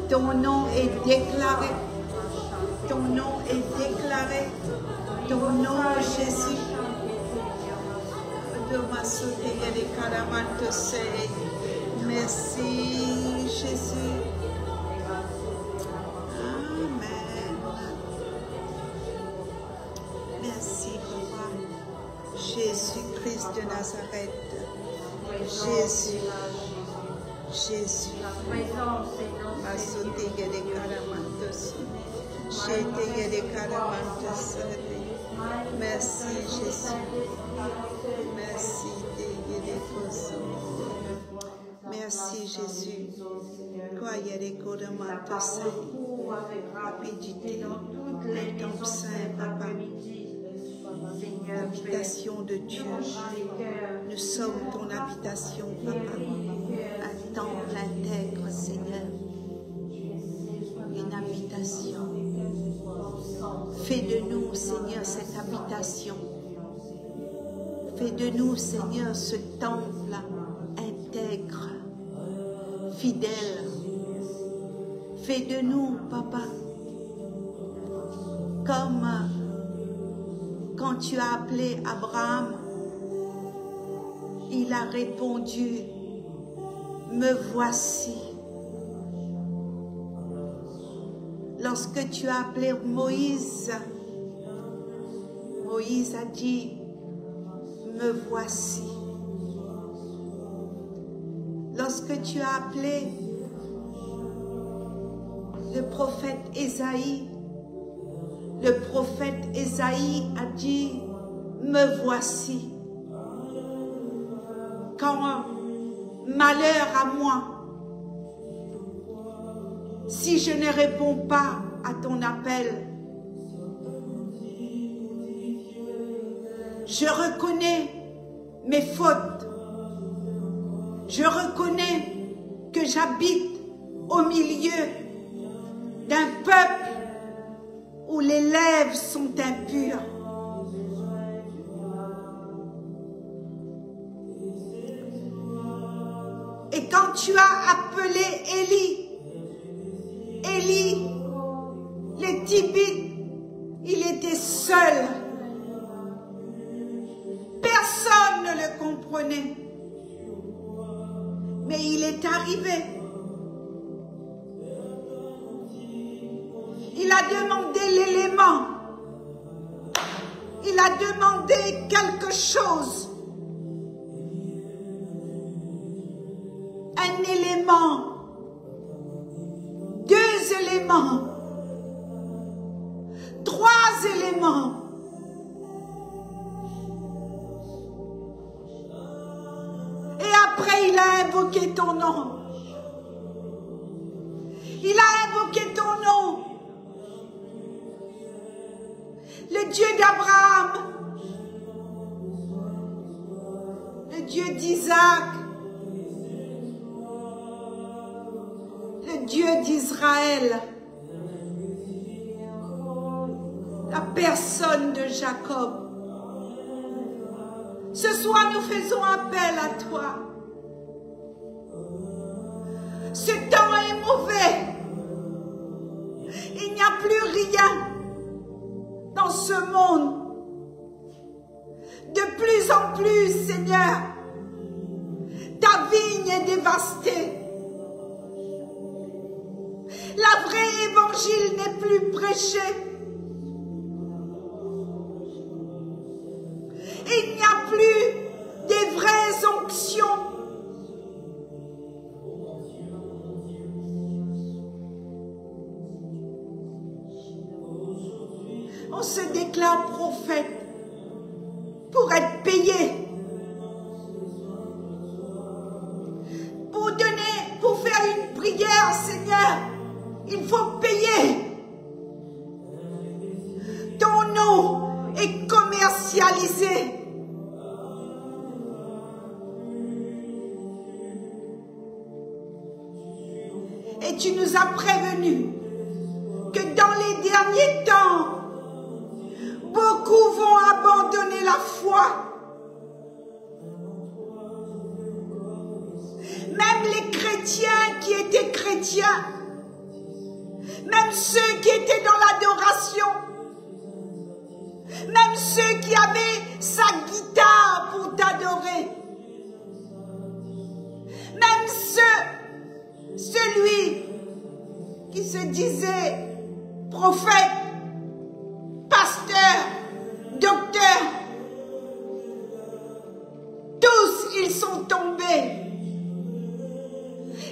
Ton nom est déclaré. Ton nom est déclaré. Ton nom, Jésus. Merci, Jésus. Amen. Merci, Papa. Jésus-Christ de Nazareth. Jésus. Jésus. Merci, Jésus. Merci, merci, Jésus. Rapidité, ton Saint, Papa. L'habitation de Dieu. Nous sommes ton habitation, Papa. Un temple intègre, Seigneur. Une habitation. Fais de nous, Seigneur, cette habitation. Fais de nous, Seigneur, ce temple intègre, fidèle. Fais de nous, Papa, comme quand tu as appelé Abraham, il a répondu, me voici. Lorsque tu as appelé Moïse, Moïse a dit, me voici. Lorsque tu as appelé le prophète Ésaïe a dit, me voici. Quand malheur à moi, si je ne réponds pas à ton appel, je reconnais mes fautes. Je reconnais que j'habite au milieu d'un peuple où les lèvres sont impures. Et quand tu as appelé Élie, les Tibites, il était seul. Personne ne le comprenait. Mais il est arrivé. Il a demandé l'élément. Il a demandé quelque chose. Un élément. 2 éléments. 3 éléments. Et après, il a invoqué ton nom. Il a invoqué ton nom. Le Dieu d'Abraham. Le Dieu d'Isaac. Le Dieu d'Israël. La personne de Jacob. Ce soir, nous faisons appel à toi. Ce temps est mauvais. Il n'y a plus rien dans ce monde. De plus en plus, Seigneur, ta vigne est dévastée. La vraie évangile n'est plus prêchée. Il n'y a plus des vraies onctions. On se déclare prophète pour être payé. Pour faire une prière, Seigneur, il faut payer. Ton nom est commercialisé. Et tu nous as prévenus que dans les derniers temps, beaucoup vont abandonner la foi. Même les chrétiens qui étaient chrétiens, même ceux qui étaient dans l'adoration, même ceux qui avaient sa guitare pour t'adorer, même celui qui se disait prophète, pasteur, docteur, tous ils sont tombés.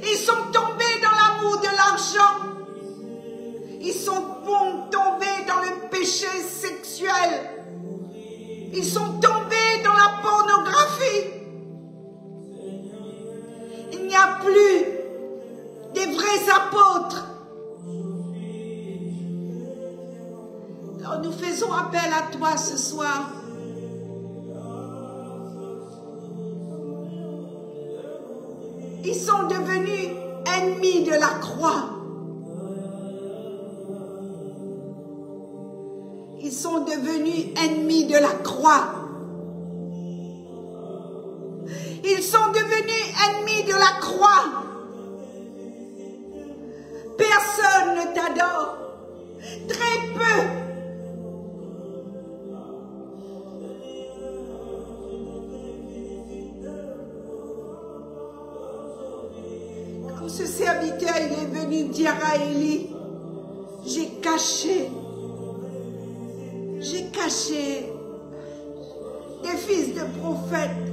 Ils sont tombés dans l'amour de l'argent. Ils sont tombés dans le péché sexuel. Ils sont tombés dans la pornographie. Il n'y a plus des vrais apôtres. Alors nous faisons appel à toi ce soir. Ils sont devenus ennemis de la croix. Ils sont devenus ennemis de la croix. Ils sont devenus ennemis de la croix. Personne ne t'adore. Très peu. Comme ce serviteur, il est venu dire à Élie, j'ai caché des fils de prophètes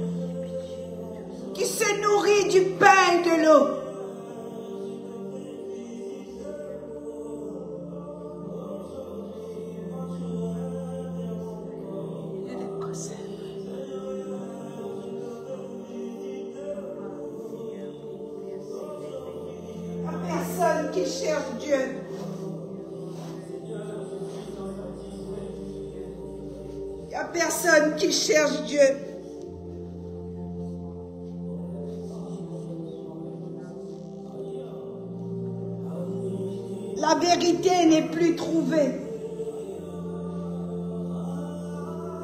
qui se nourrissent du pain et de l'eau. La personne qui cherche Dieu. Il n'y a personne qui cherche Dieu. La vérité n'est plus trouvée.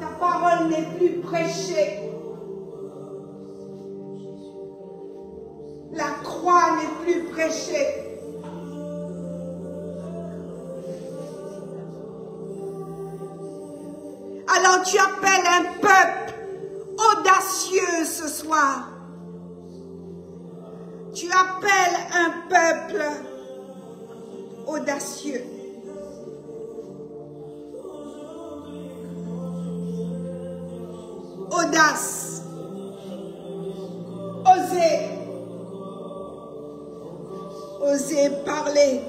Ta parole n'est plus prêchée. La croix n'est plus prêchée. Alors tu appelles un peuple audacieux ce soir. Tu appelles un peuple audacieux. Audace. Oser parler.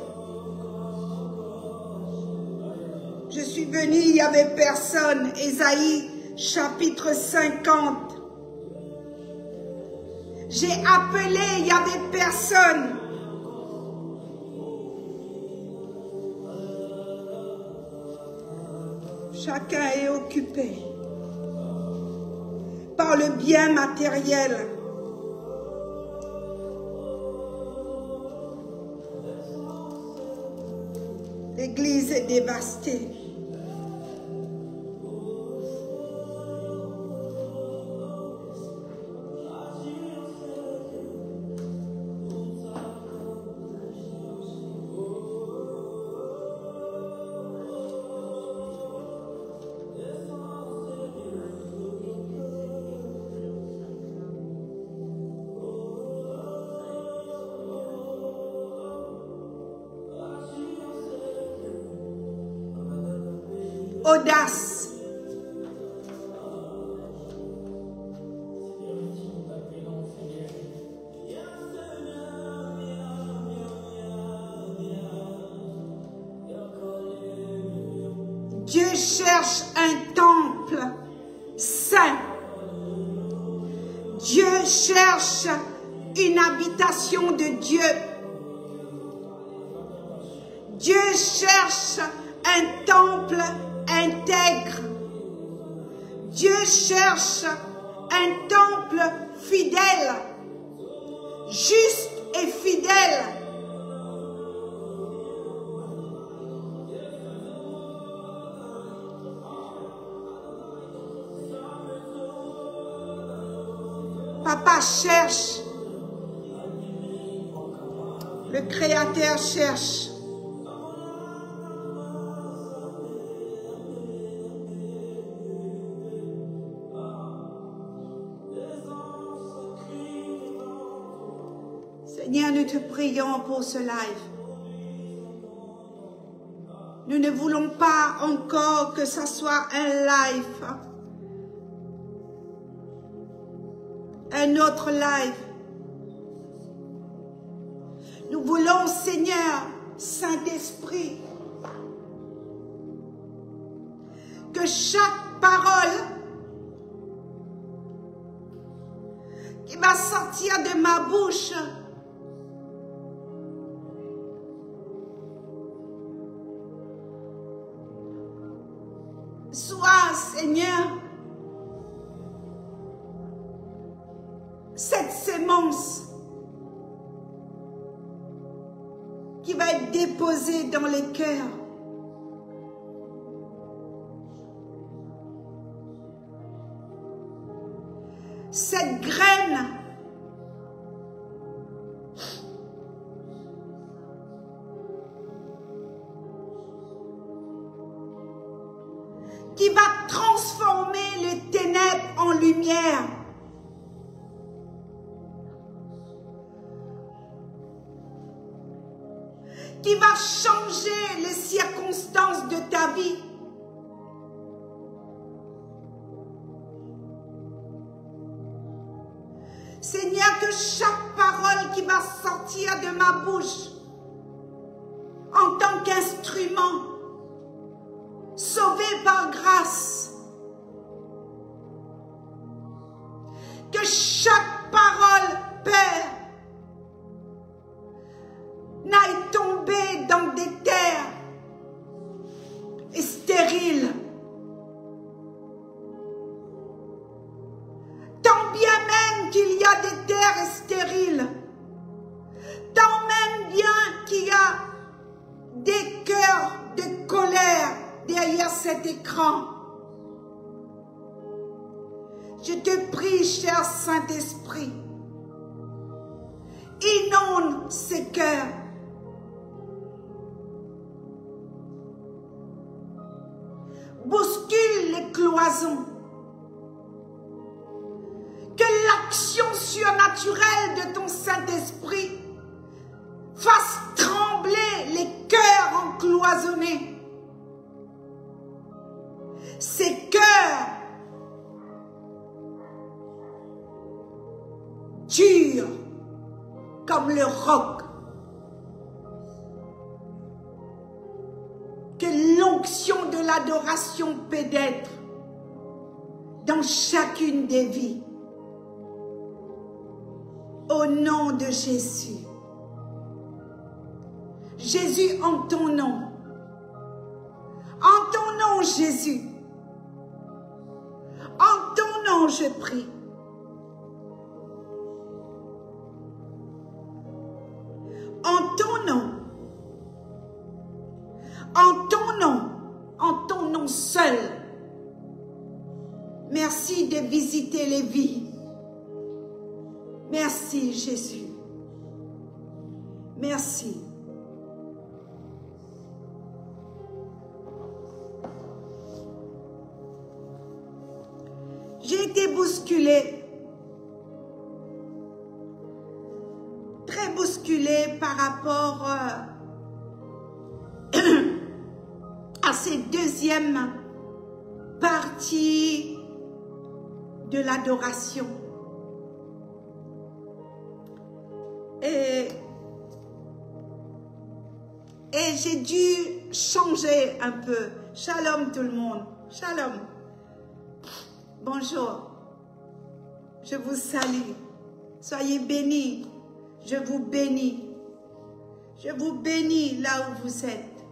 Je suis venue, il n'y avait personne. Ésaïe, chapitre 50. J'ai appelé, il n'y avait personne. Chacun est occupé par le bien matériel. L'Église est dévastée. Audace. Dieu cherche un temple saint. Dieu cherche une habitation de Dieu. Dieu cherche un temple intègre. Dieu cherche un temple fidèle, juste et fidèle. Papa cherche, le Créateur cherche Seigneur, nous te prions pour ce live. Nous ne voulons pas encore que ça soit un live. Un autre live. Nous voulons, Seigneur, Saint-Esprit, que chaque parole qui va sortir de ma bouche soit, Seigneur, cette sémence qui va être déposée dans les cœurs. Cette graine qui va transformer les ténèbres en lumière. Qui va changer les circonstances de ta vie. Seigneur, que chaque parole qui va sortir de ma bouche en tant qu'instrument sauvé par grâce, que chaque parole, Père, n'aille tomber dans des terres stériles. Tant bien même qu'il y a des terres stériles, tant même bien qu'il y a des cœurs de colère derrière cet écran. Je te prie, cher Saint-Esprit, inonde ces cœurs. Bouscule les cloisons. Que l'action surnaturelle de ton Saint-Esprit fasse trembler les cœurs encloisonnés. Ces cœurs durs comme le roc. Que l'onction de l'adoration pénètre dans chacune des vies. Au nom de Jésus. Jésus, en ton nom. En ton nom, Jésus. En ton nom, je prie. En ton nom. En ton nom. En ton nom seul. Merci de visiter les vies. Merci, Jésus. Merci. J'ai été bousculée, très bousculée par rapport à cette deuxième partie de l'adoration. Et j'ai dû changer un peu. Shalom tout le monde. Shalom. Bonjour. Je vous salue. Soyez bénis. Je vous bénis. Je vous bénis là où vous êtes.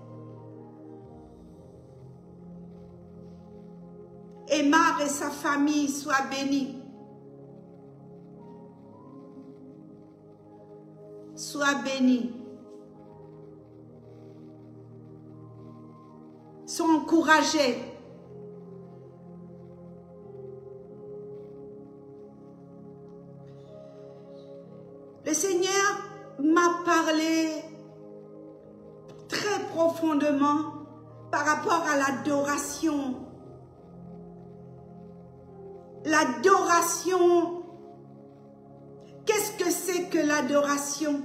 Aymar et sa famille soient bénis. Sois béni. Sois encouragé. Le Seigneur m'a parlé très profondément par rapport à l'adoration. L'adoration, qu'est-ce que c'est que l'adoration? l'adoration.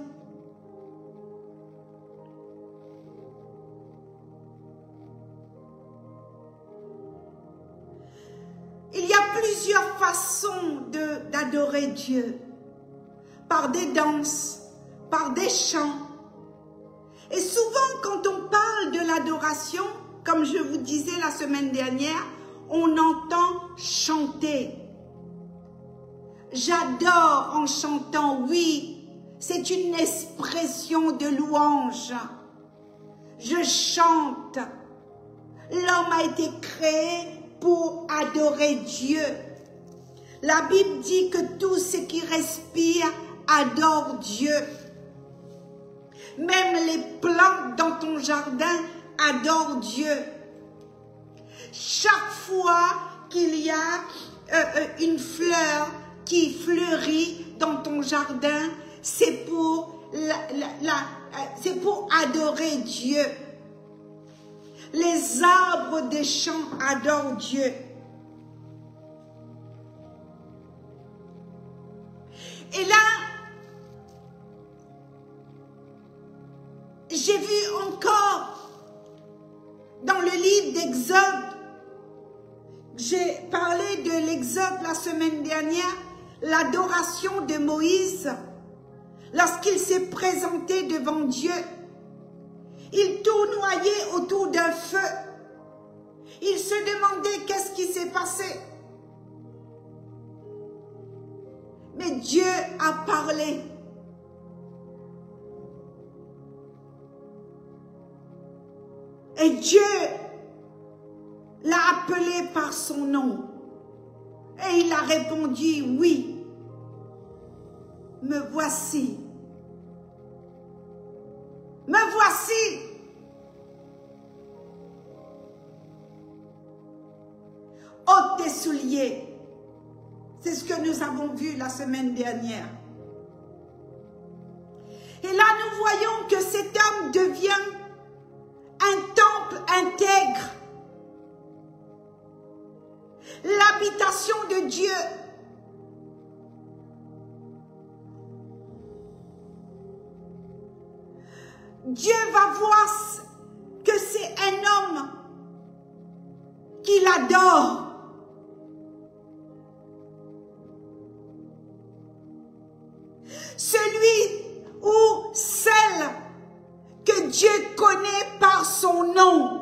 Il y a plusieurs façons d'adorer Dieu. Par des danses, par des chants. Et souvent, quand on parle de l'adoration, comme je vous disais la semaine dernière, on entend chanter. J'adore en chantant, oui, c'est une expression de louange. Je chante. L'homme a été créé pour adorer Dieu. La Bible dit que tout ce qui respire adore Dieu. Même les plantes dans ton jardin adorent Dieu. Chaque fois qu'il y a une fleur qui fleurit dans ton jardin, c'est pour adorer Dieu. Les arbres des champs adorent Dieu. Et là, j'ai vu encore dans le livre d'Exode, j'ai parlé de l'Exode la semaine dernière, l'adoration de Moïse, lorsqu'il s'est présenté devant Dieu. Il tournoyait autour d'un feu. Il se demandait qu'est-ce qui s'est passé. Mais Dieu a parlé. Et Dieu l'a appelé par son nom. Et il a répondu, oui, me voici. Me voici. Ôte tes souliers. C'est ce que nous avons vu la semaine dernière. Et là, nous voyons que cet homme devient un temple intègre. L'habitation de Dieu. Dieu va voir que c'est un homme qu'il adore. Celui ou celle que Dieu connaît par son nom.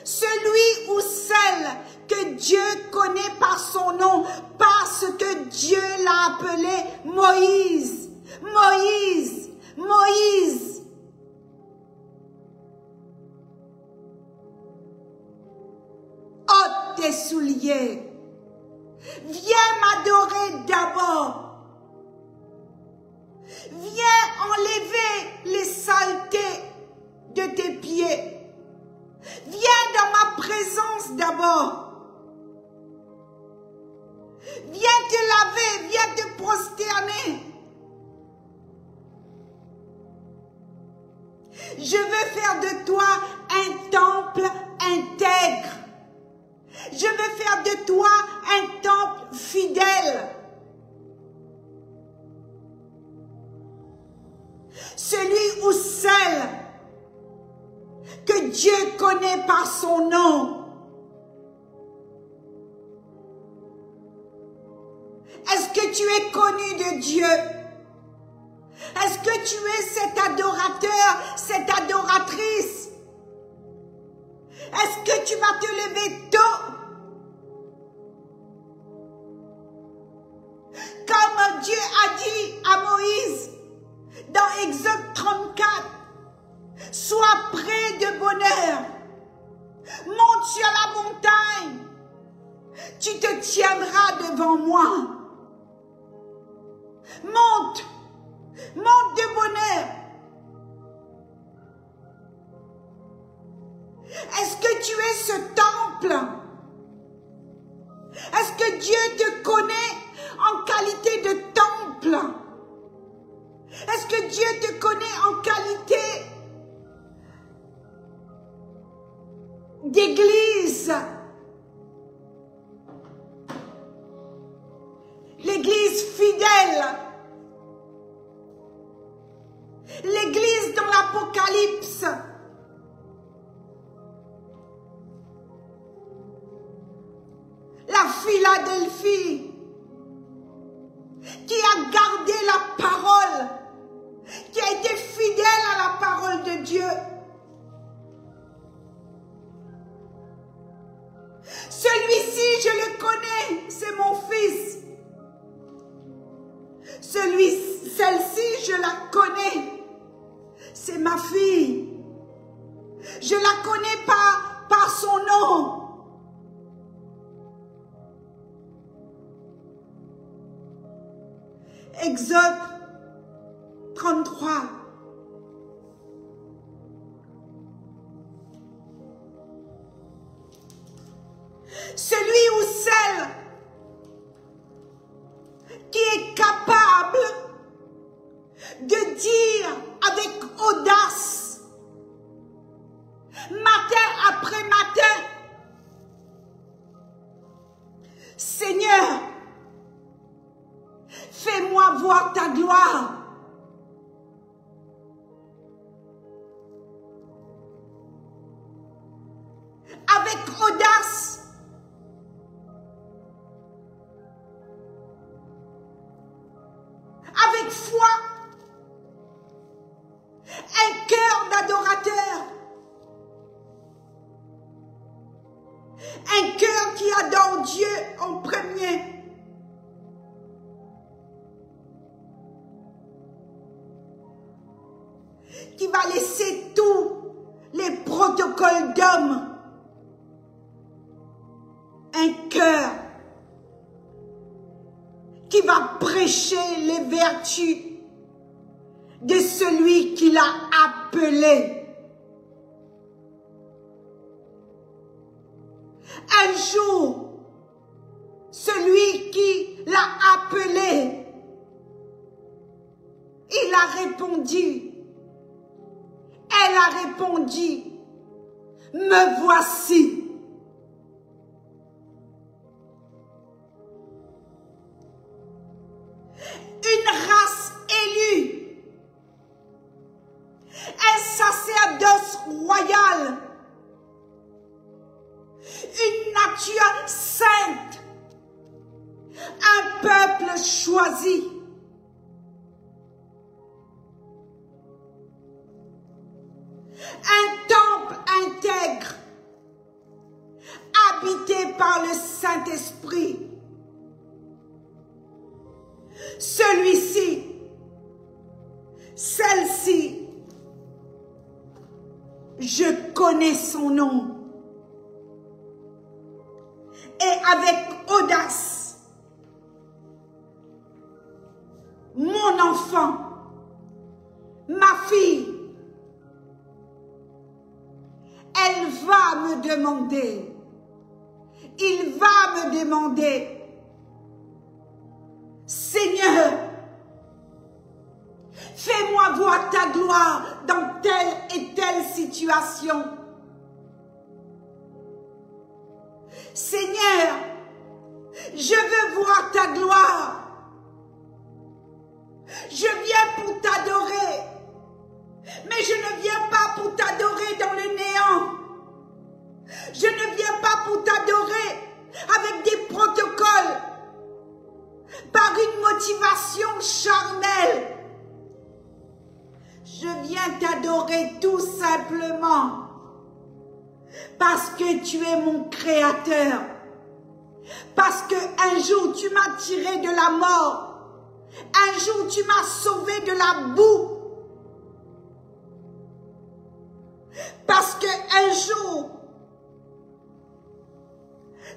Celui ou celle que Dieu connaît par son nom, parce que Dieu l'a appelé Moïse. Moïse, Moïse. Ôte tes souliers. Viens m'adorer d'abord. Viens enlever les saletés de tes pieds. Viens dans ma présence d'abord. Viens te laver, viens te prosterner. Je veux faire de toi un temple intègre. Je veux faire de toi un temple fidèle. Celui ou celle que Dieu connaît par son nom. Est-ce que tu es connu de Dieu? Est-ce que tu es cet adorateur, cette adoratrice? Est-ce que tu vas te lever tôt? Comme Dieu a dit à Moïse dans Exode 34, sois près de bonheur, monte sur la montagne, tu te tiendras devant moi. Monte, monte de bonheur. Est-ce que tu es ce temple? Est-ce que Dieu te connaît en qualité de temple? Est-ce que Dieu te connaît en qualité d'église? Les l'église fidèle. L'église dans l'Apocalypse. La Philadelphie qui a gardé la parole, qui a été fidèle à la parole de Dieu. Celui-ci, je le connais, c'est mon fils. Celle-ci, je la connais, c'est ma fille. Je la connais par son nom. Exode 33. Celui ou celle qui est capable de dire avec audace, matin après matin, Seigneur, fais-moi voir ta gloire. Avec audace. Avec foi. Un cœur d'adorateur. Un cœur qui adore Dieu en premier. Qui va laisser tous les protocoles d'hommes. Un cœur qui va prêcher les vertus de celui qui l'a appelé. Un jour, celui qui l'a appelé, il a répondu. Elle a répondu, me voici. Une race élue, un sacerdoce royal, une nature sainte, un peuple choisi. Un temple intègre, habité par le Saint-Esprit. Celui-ci, celle-ci, je connais son nom. Et avec audace, mon enfant, ma fille, elle va me demander, il va me demander, Seigneur, fais-moi voir ta gloire dans telle et telle situation. Seigneur, je veux voir ta gloire. Je viens pour t'adorer, mais je ne viens pas pour t'adorer dans le néant. Je ne viens pas pour t'adorer avec des protocoles, par une motivation charnelle. Je viens t'adorer tout simplement parce que tu es mon créateur. Parce qu'un jour tu m'as tiré de la mort. Un jour tu m'as sauvé de la boue. Parce qu'un jour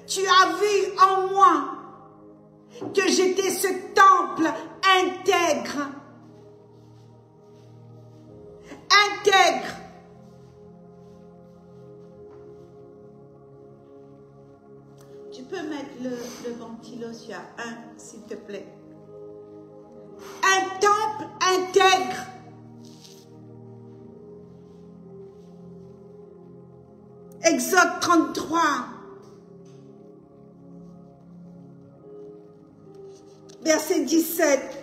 tu as vu en moi que j'étais ce temple intègre. Intègre. Tu peux mettre le ventilo sur 1, s'il te plaît. Un temple intègre. Exode 33. verset 17.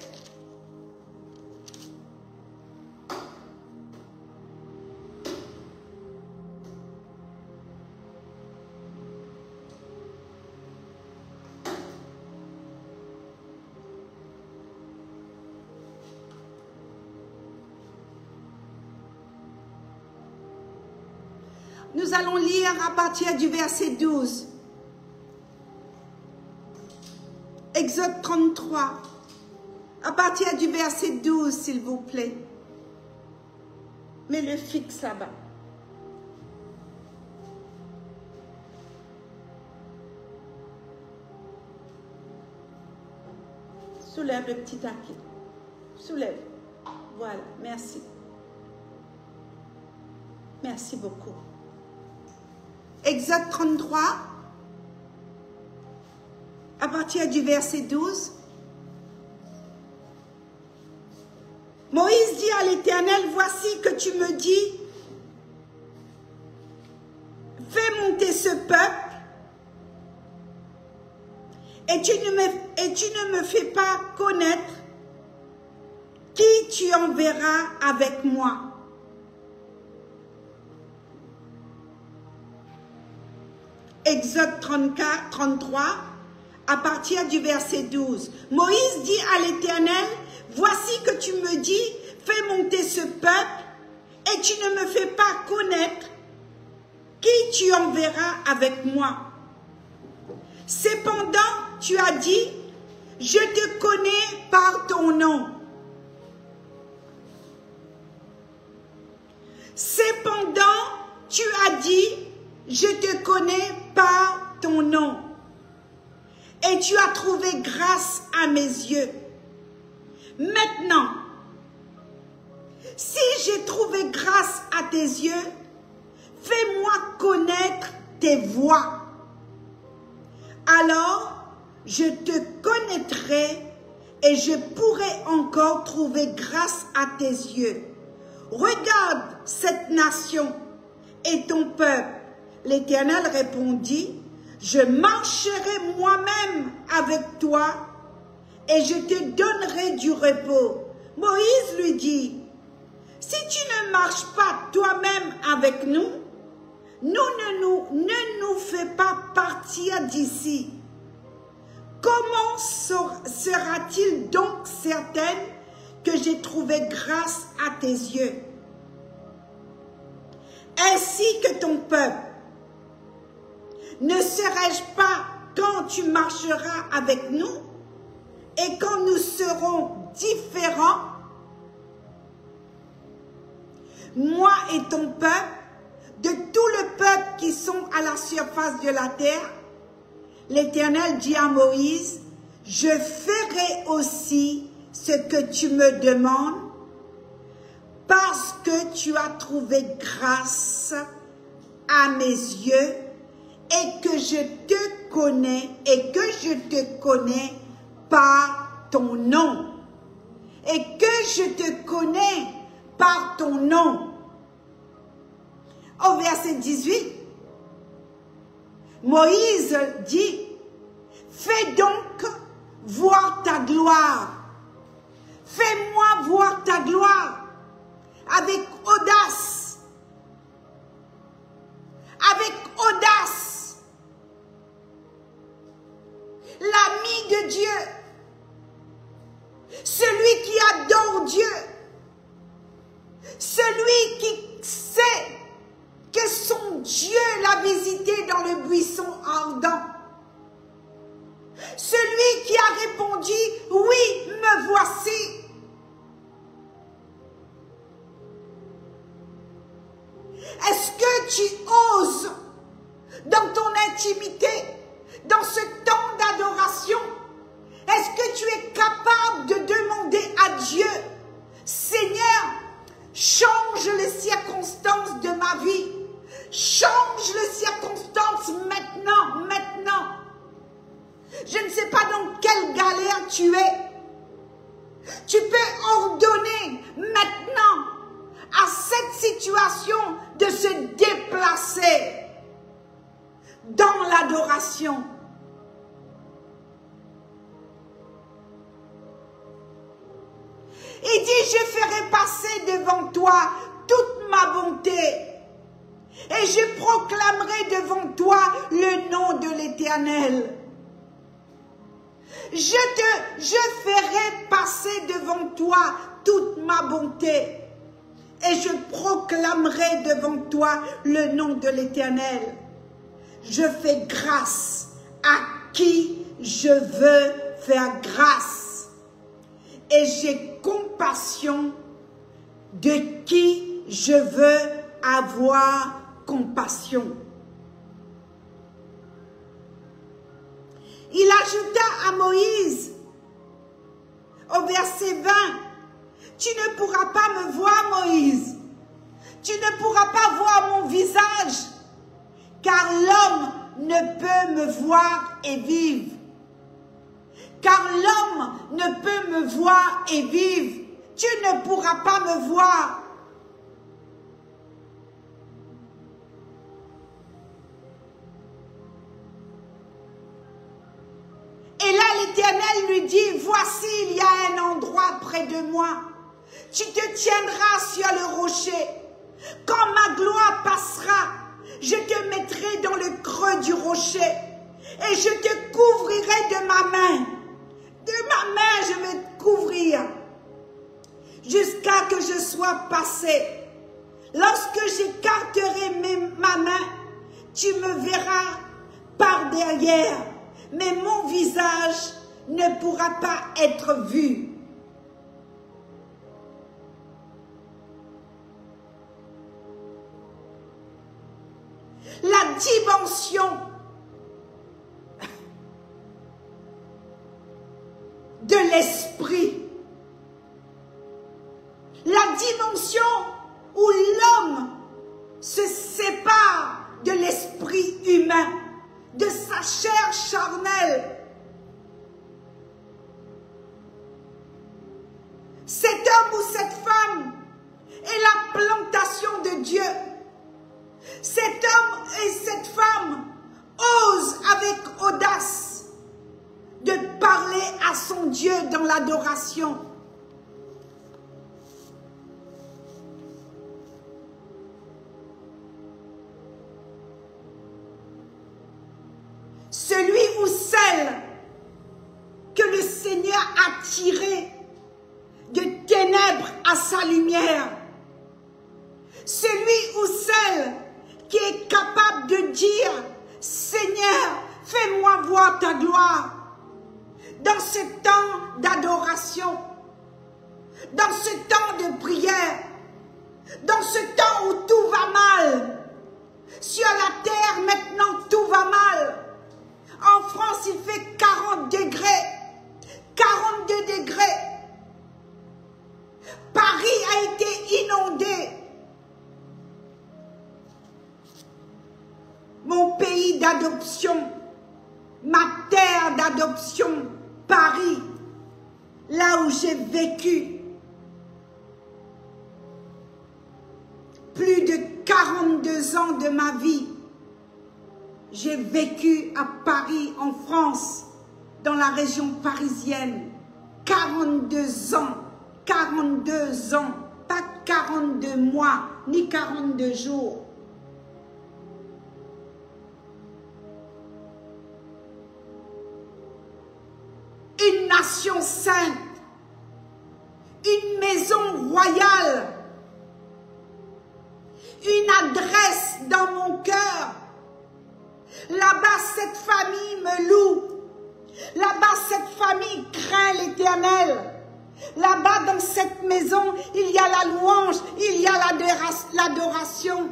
Nous allons lire à partir du verset 12. Exode 33. À partir du verset 12, s'il vous plaît. Mets le fixe là-bas. Soulève le petit taquet. Soulève. Voilà, merci. Merci beaucoup. Exode 33, à partir du verset 12. Moïse dit à l'Éternel, voici que tu me dis, fais monter ce peuple, et tu ne me fais pas connaître qui tu enverras avec moi. Exode 34, 33, à partir du verset 12. Moïse dit à l'Éternel, voici que tu me dis, fais monter ce peuple, et tu ne me fais pas connaître qui tu enverras avec moi. Cependant, tu as dit, je te connais par ton nom. Cependant, tu as dit, je te connais par ton nom, et tu as trouvé grâce à mes yeux. Maintenant, si j'ai trouvé grâce à tes yeux, fais-moi connaître tes voies. Alors, je te connaîtrai et je pourrai encore trouver grâce à tes yeux. Regarde cette nation et ton peuple. L'Éternel répondit, je marcherai moi-même avec toi et je te donnerai du repos. Moïse lui dit, si tu ne marches pas toi-même avec nous, ne nous fais pas partir d'ici. Comment sera-t-il donc certaine que j'ai trouvé grâce à tes yeux, ainsi que ton peuple? Ne serai-je pas quand tu marcheras avec nous et quand nous serons différents, moi et ton peuple, de tout le peuple qui sont à la surface de la terre? L'Éternel dit à Moïse, je ferai aussi ce que tu me demandes, parce que tu as trouvé grâce à mes yeux, et que je te connais, par ton nom. Et que je te connais par ton nom. Au verset 18, Moïse dit, fais donc voir ta gloire. Fais-moi voir ta gloire avec audace. Avec audace. L'ami de Dieu, celui qui adore Dieu, celui qui sait que son Dieu l'a visité dans le buisson ardent, celui qui a répondu, oui, me voici. Est-ce que tu oses, dans ton intimité, dans ce temps d'adoration, est-ce que tu es capable de demander à Dieu, Seigneur, change les circonstances de ma vie, change les circonstances maintenant. Je ne sais pas dans quelle galère tu es. Tu peux ordonner maintenant à cette situation de se déplacer dans l'adoration. Il dit, je ferai passer devant toi toute ma bonté et je proclamerai devant toi le nom de l'Éternel. Je ferai passer devant toi toute ma bonté et je proclamerai devant toi le nom de l'Éternel. Je fais grâce à qui je veux faire grâce et j'ai compassion de qui je veux avoir compassion. Il ajouta à Moïse au verset 20, tu ne pourras pas me voir, Moïse, tu ne pourras pas voir mon visage, car l'homme ne peut me voir et vivre. Car l'homme ne peut me voir et vivre. Tu ne pourras pas me voir. Et là, l'Éternel lui dit, voici, il y a un endroit près de moi. Tu te tiendras sur le rocher. Quand ma gloire passera, je te mettrai dans le creux du rocher et je te couvrirai de ma main. De ma main, je vais te couvrir jusqu'à que je sois passé. Lorsque j'écarterai ma main, tu me verras par derrière, mais mon visage ne pourra pas être vu. La dimension de l'esprit, la dimension où l'homme se sépare de l'esprit humain, de sa chair charnelle. Cet homme ou cette femme est la plantation de Dieu. Cet homme et cette femme osent avec audace de parler à son Dieu dans l'adoration. Celui ou celle que le Seigneur a tiré de ténèbres à sa lumière. Celui ou celle qui est capable de dire, Seigneur, fais-moi voir ta gloire. Dans ce temps d'adoration, dans ce temps de prière, dans ce temps où tout va mal, sur la terre maintenant tout va mal. En France il fait 40 degrés, 42 degrés. Paris a été inondé. Mon pays d'adoption, ma terre d'adoption, Paris, là où j'ai vécu plus de 42 ans de ma vie. J'ai vécu à Paris, en France, dans la région parisienne, 42 ans, 42 ans, pas 42 mois, ni 42 jours. Une nation sainte, une maison royale, une adresse dans mon cœur. Là-bas, cette famille me loue. Là-bas, cette famille craint l'Éternel. Là-bas, dans cette maison, il y a la louange, il y a l'adoration.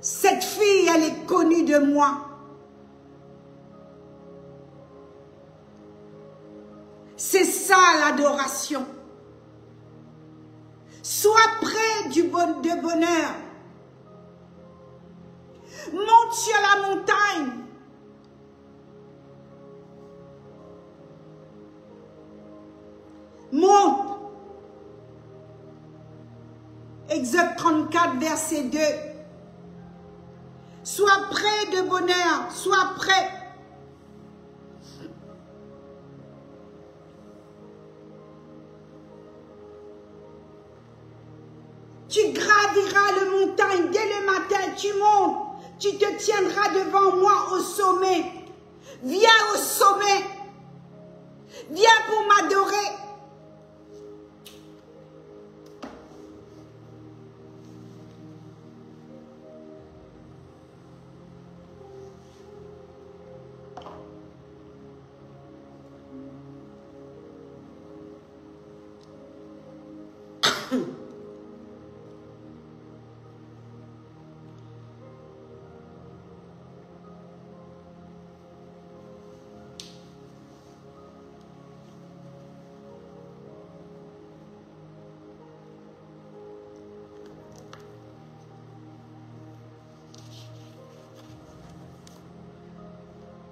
Cette fille, elle est connue de moi. C'est ça l'adoration. Sois près de bonheur. Monte sur la montagne. Monte. Exode 34, verset 2. Sois prêt de bonheur, sois prêt. Tu graviras le montagne dès le matin, tu montes, tu te tiendras devant moi au sommet. Viens au sommet, viens pour m'adorer.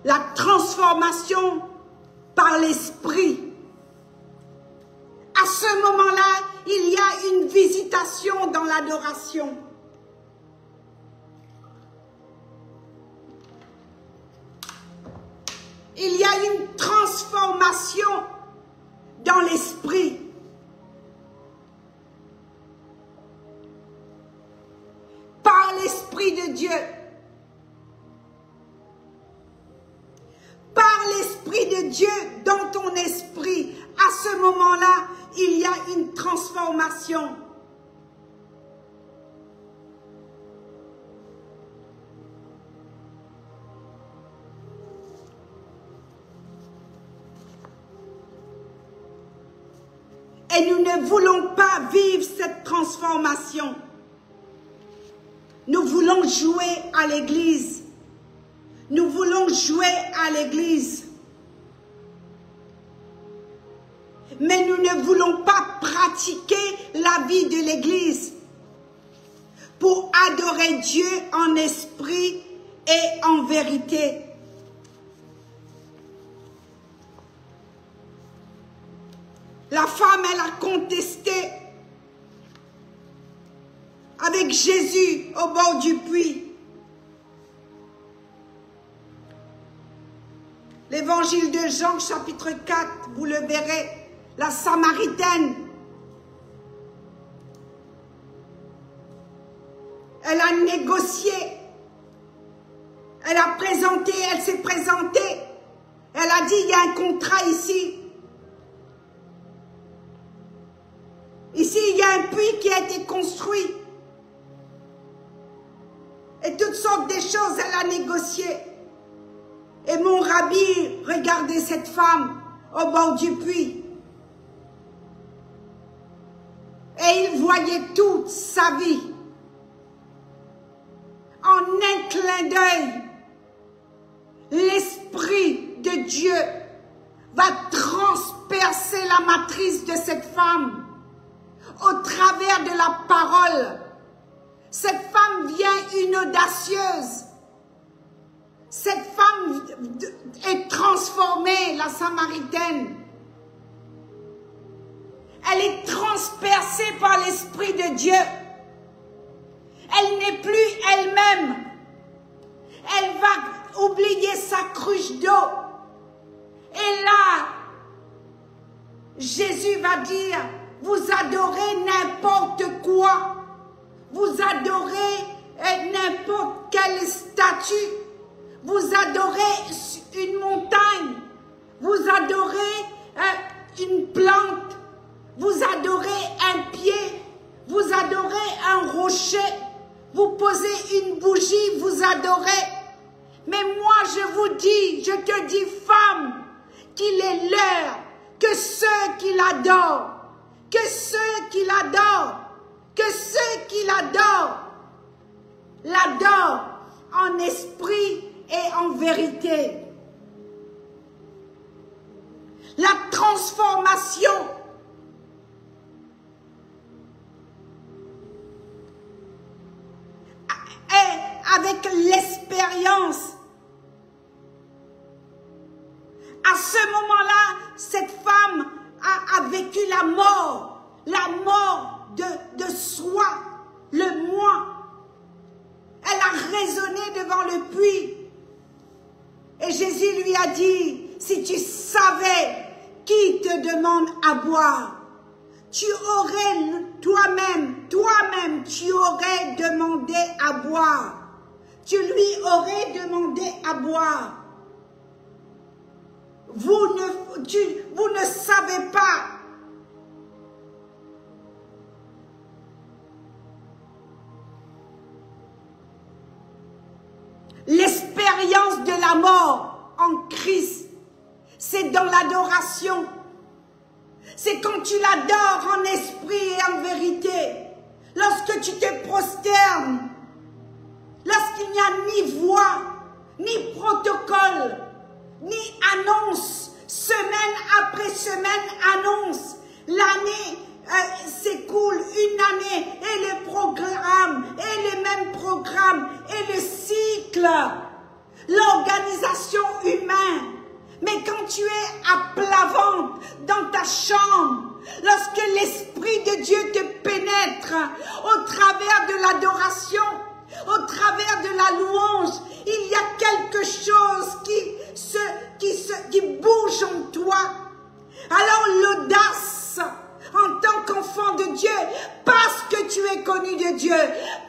La transformation par l'esprit. À ce moment-là, il y a une visitation dans l'adoration. Il y a une transformation dans l'esprit. Par l'esprit de Dieu. Par l'Esprit de Dieu dans ton esprit, à ce moment-là, il y a une transformation. Et nous ne voulons pas vivre cette transformation. Nous voulons jouer à l'église. Nous voulons jouer à l'église. Mais nous ne voulons pas pratiquer la vie de l'église pour adorer Dieu en esprit et en vérité. La femme, elle a contesté avec Jésus au bord du puits. L'évangile de Jean, chapitre 4, vous le verrez, la Samaritaine. Elle a négocié, elle a présenté, elle s'est présentée. Elle a dit, il y a un contrat ici. Ici, il y a un puits qui a été construit. Et toutes sortes de choses, elle a négocié. Et mon rabbi regardait cette femme au bord du puits. Et il voyait toute sa vie. En un clin d'œil, l'Esprit de Dieu va transpercer la matrice de cette femme au travers de la parole. Cette femme vient une audacieuse. Cette femme est transformée, la Samaritaine. Elle est transpercée par l'Esprit de Dieu. Elle n'est plus elle-même. Elle va oublier sa cruche d'eau. Et là, Jésus va dire, vous adorez n'importe quoi. Vous adorez n'importe quelle statue. Vous adorez une montagne, vous adorez une plante, vous adorez un pied, vous adorez un rocher, vous posez une bougie, vous adorez. Mais moi je vous dis, je te dis femme, qu'il est l'heure que ceux qui l'adorent, que ceux qui l'adorent, que ceux qui l'adorent, l'adorent en esprit et en vérité. La transformation est avec l'expérience. À ce moment-là, cette femme a vécu la mort de soi, le moi. Elle a raisonné devant le puits. Et Jésus lui a dit, si tu savais qui te demande à boire, tu aurais toi-même, tu aurais demandé à boire. Tu lui aurais demandé à boire. Vous ne savez pas. L'expérience de la mort en Christ, c'est dans l'adoration. C'est quand tu l'adores en esprit et en vérité. Lorsque tu te prosternes, lorsqu'il n'y a ni voix, ni protocole, ni annonce, semaine après semaine annonce, l'année s'écoule, une année, et les programmes, et les mêmes programmes, et le cycle, l'organisation humaine. Mais quand tu es à plat ventre dans ta chambre, lorsque l'Esprit de Dieu te pénètre au travers de l'adoration, au travers de la louange, il y a quelque chose qui bouge en toi. Alors l'audace, en tant qu'enfant de Dieu, parce que tu es connu de Dieu,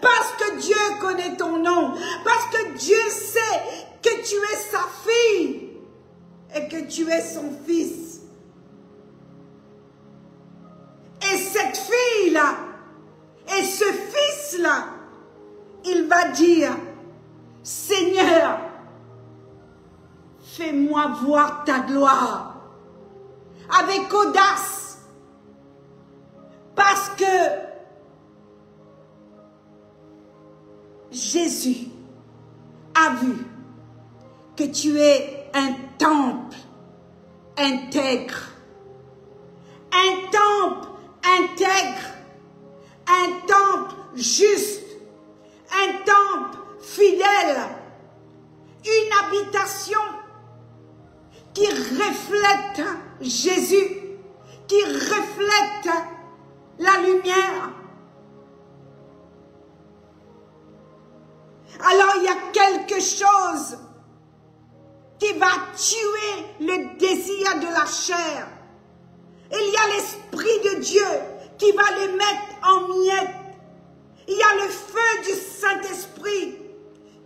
parce que Dieu connaît ton nom, parce que Dieu sait que tu es sa fille et que tu es son fils. Et cette fille-là, et ce fils-là, il va dire, Seigneur, fais-moi voir ta gloire, avec audace, parce que Jésus a vu que tu es un temple intègre, un temple intègre, un temple juste, un temple fidèle, une habitation qui reflète Jésus, qui reflète la lumière. Alors il y a quelque chose qui va tuer le désir de la chair. Il y a l'Esprit de Dieu qui va le mettre en miettes. Il y a le feu du Saint-Esprit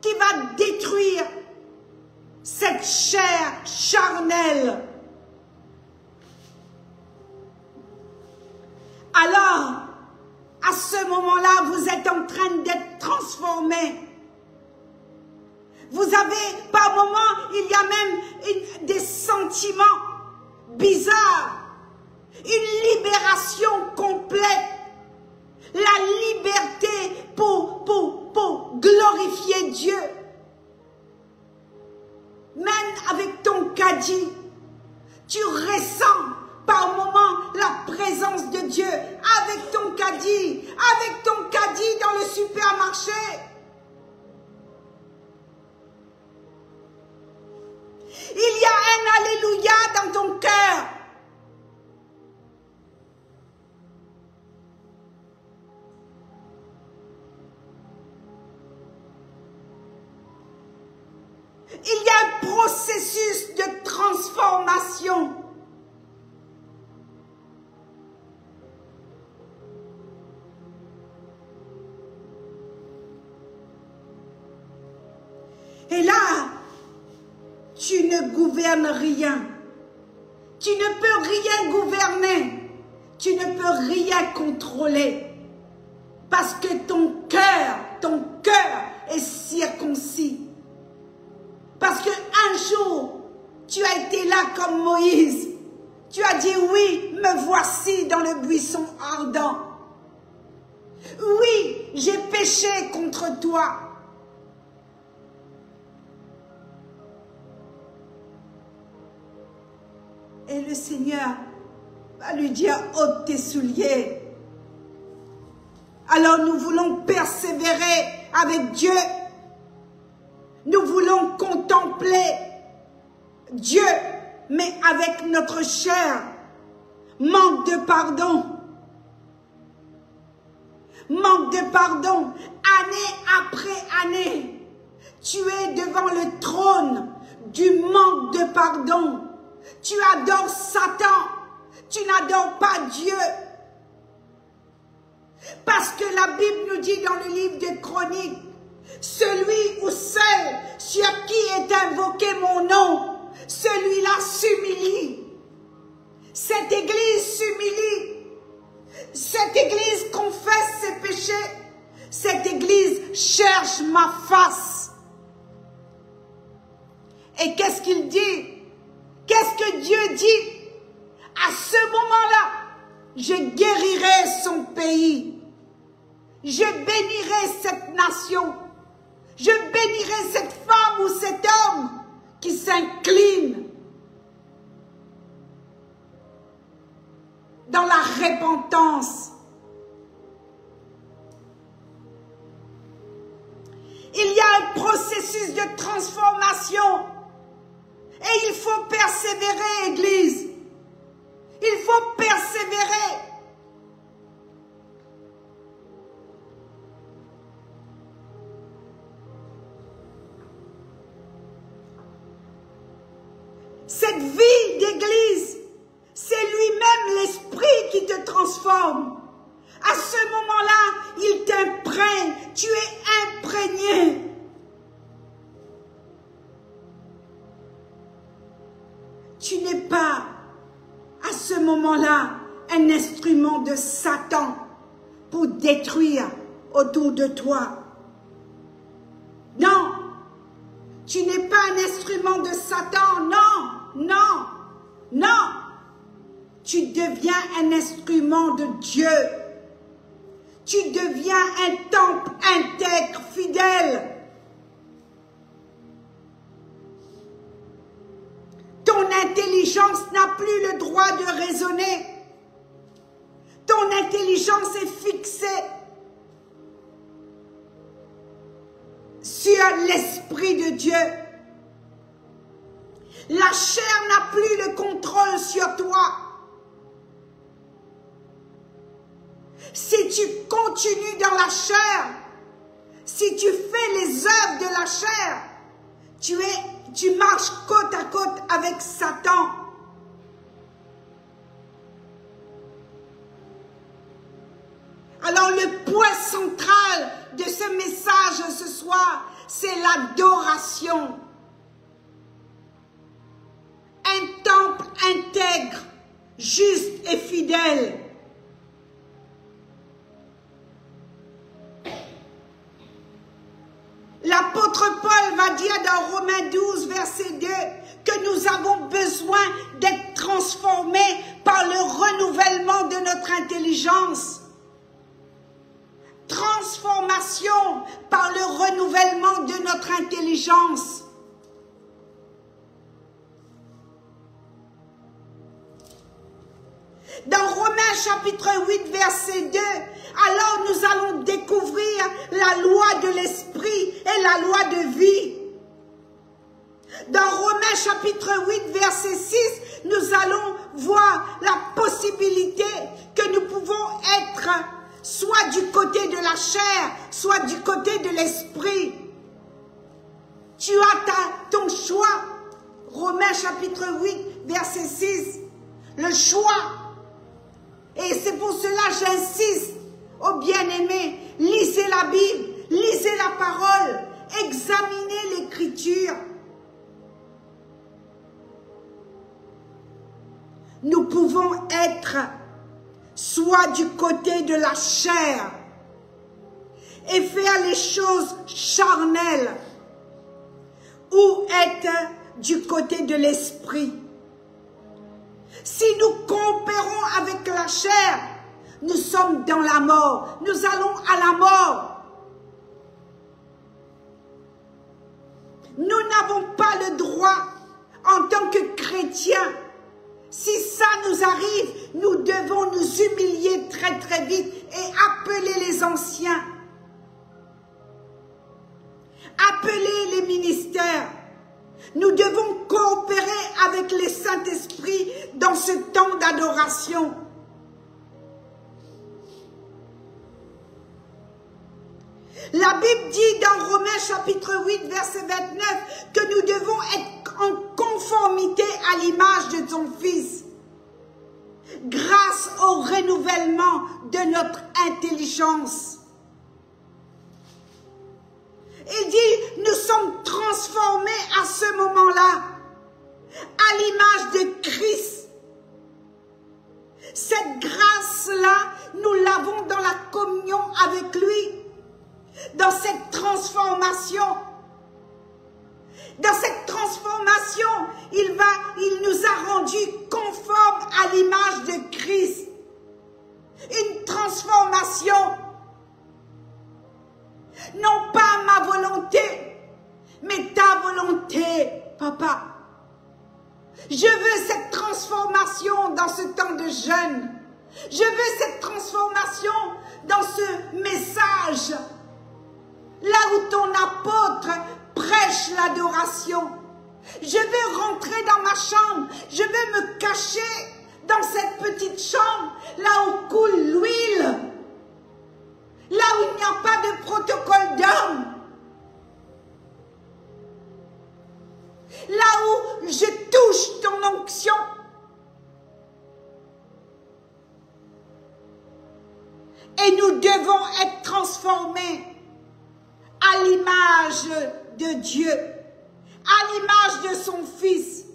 qui va détruire cette chair charnelle. Alors, à ce moment-là, vous êtes en train d'être transformé. Vous avez, par moments, il y a même des sentiments bizarres. Une libération complète. La liberté pour glorifier Dieu. Même avec ton caddie, tu ressens par moments la présence de Dieu. Avec ton caddie dans le supermarché. Il y a un alléluia dans ton cœur. Il y a un processus de transformation. Et là, tu ne gouvernes rien. Tu ne peux rien gouverner. Tu ne peux rien contrôler. Parce que ton cœur est circoncis. Parce qu'un jour, tu as été là comme Moïse. Tu as dit, oui, me voici dans le buisson ardent. Oui, j'ai péché contre toi. Et le Seigneur va lui dire, ôte tes souliers. Alors nous voulons persévérer avec Dieu. Nous voulons contempler Dieu, mais avec notre chair, manque de pardon. manque de pardon, année après année. Tu es devant le trône du manque de pardon. Tu adores Satan, tu n'adores pas Dieu. Parce que la Bible nous dit dans le livre de Chroniques, celui ou celle sur qui est invoqué mon nom, celui-là s'humilie. Cette église s'humilie. Cette église confesse ses péchés. Cette église cherche ma face. Et qu'est-ce qu'il dit? Qu'est-ce que Dieu dit? À ce moment-là, je guérirai son pays. Je bénirai cette nation. Je bénirai cette femme ou cet homme qui s'incline dans la repentance. Il y a un processus de transformation et il faut persévérer, Église. Il faut persévérer. Cette vie d'église, c'est lui-même l'esprit qui te transforme. À ce moment-là, il t'imprègne, tu es imprégné. Tu n'es pas, à ce moment-là, un instrument de Satan pour détruire autour de toi. Non, tu n'es pas un instrument de Satan, non, non, non. Tu deviens un instrument de Dieu. Tu deviens un temple intègre, fidèle. Ton intelligence n'a plus le droit de raisonner. Ton intelligence est fixée sur l'Esprit de Dieu. La chair n'a plus le contrôle sur toi. Si tu continues dans la chair, si tu fais les œuvres de la chair, tu marches côte à côte avec Satan. Alors le point central de ce message ce soir, c'est l'adoration. Un temple intègre, juste et fidèle. L'apôtre Paul va dire dans Romains 12, verset 2, que nous avons besoin d'être transformés par le renouvellement de notre intelligence. Transformation par le renouvellement de notre intelligence. Dans Romains chapitre 8, verset 2, alors nous allons découvrir la loi de l'esprit et la loi de vie. Dans Romains chapitre 8, verset 6, nous allons voir la possibilité que nous pouvons être soit du côté de la chair, soit du côté de l'esprit. Tu as ton choix. Romains chapitre 8, verset 6. Le choix. Et c'est pour cela que j'insiste, aux bien-aimés, lisez la Bible, lisez la parole, examinez l'Écriture. Nous pouvons être soit du côté de la chair et faire les choses charnelles, ou être du côté de l'esprit. Si nous coopérons avec la chair, nous sommes dans la mort. Nous allons à la mort. Nous n'avons pas le droit, en tant que chrétiens, si ça nous arrive, nous devons nous humilier très très vite et appeler les anciens. Appeler les ministères. Nous devons coopérer avec les Saint-Esprit dans ce temps d'adoration. La Bible dit dans Romains chapitre 8, verset 29, que nous devons être en conformité à l'image de son Fils, grâce au renouvellement de notre intelligence. Il dit, nous sommes transformés à ce moment-là, à l'image de Christ. Cette grâce-là, nous l'avons dans la communion avec lui, dans cette transformation. Dans cette transformation, il nous a rendus conformes à l'image de Christ. Une transformation. Non pas ma volonté, mais ta volonté, papa. Je veux cette transformation dans ce temps de jeûne. Je veux cette transformation dans ce message. Là où ton apôtre prêche l'adoration. Je veux rentrer dans ma chambre. Je veux me cacher dans cette petite chambre. Là où coule l'huile. Là où il n'y a pas de protocole d'homme. Là où je touche ton onction. Et nous devons être transformés à l'image de Dieu, à l'image de son Fils.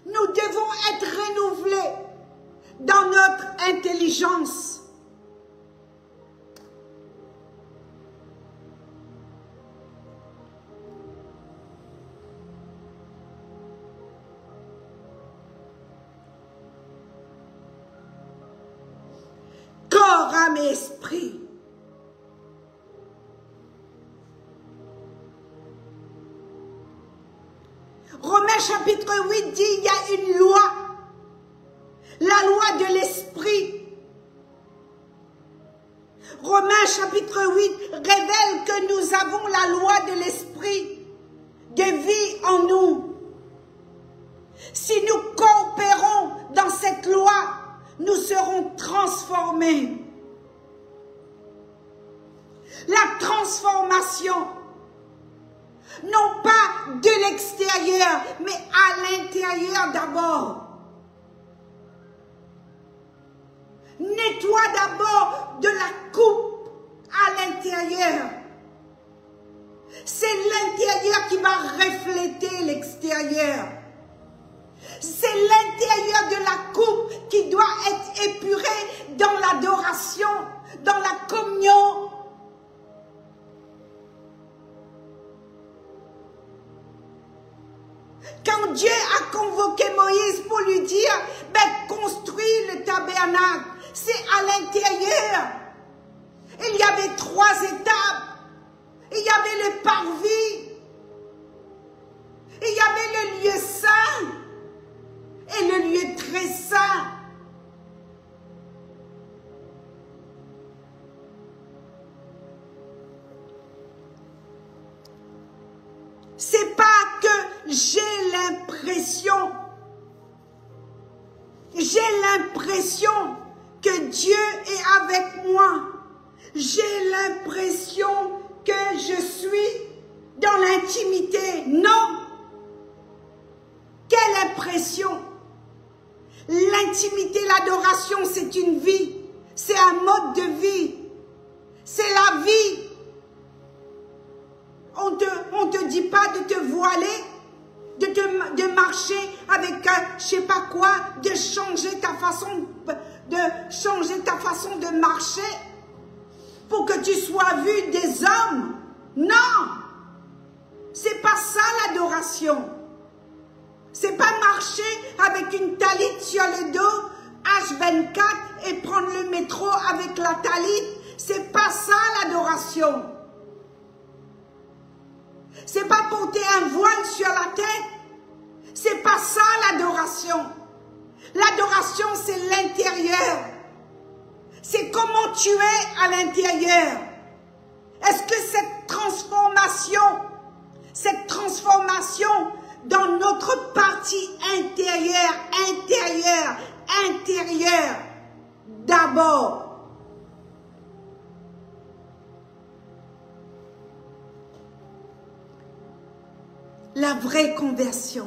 Nous devons être renouvelés dans notre intelligence. Corps, âme et esprit. Romains chapitre 8 dit, il y a une loi, la loi de l'esprit. Romains chapitre 8 révèle que nous avons la loi de l'esprit de vie en nous. Si nous coopérons dans cette loi, nous serons transformés. La transformation, non pas de l'extérieur, mais à l'intérieur d'abord. Nettoie d'abord de la coupe à l'intérieur. C'est l'intérieur qui va refléter l'extérieur. C'est l'intérieur de la coupe qui doit être épuré dans l'adoration, dans la communion. Quand Dieu a convoqué Moïse pour lui dire, ben, construis le tabernacle, c'est à l'intérieur. Il y avait 3 étapes. Il y avait le parvis. Il y avait le lieu saint. Et le lieu très saint. C'est pas que j'ai l'impression que Dieu est avec moi. J'ai l'impression que je suis dans l'intimité. Non. Quelle impression? L'intimité, l'adoration, c'est une vie. C'est un mode de vie. C'est la vie. On te dit pas de te voiler, de marcher avec je sais pas quoi, de changer ta façon de marcher pour que tu sois vu des hommes. Non, c'est pas ça l'adoration. C'est pas marcher avec une talit sur le dos H24 et prendre le métro avec la talit. C'est pas ça l'adoration. C'est pas porter un voile sur la tête. C'est pas ça l'adoration. L'adoration, c'est l'intérieur. C'est comment tu es à l'intérieur. Est-ce que cette transformation dans notre partie intérieure, d'abord. la vraie conversion.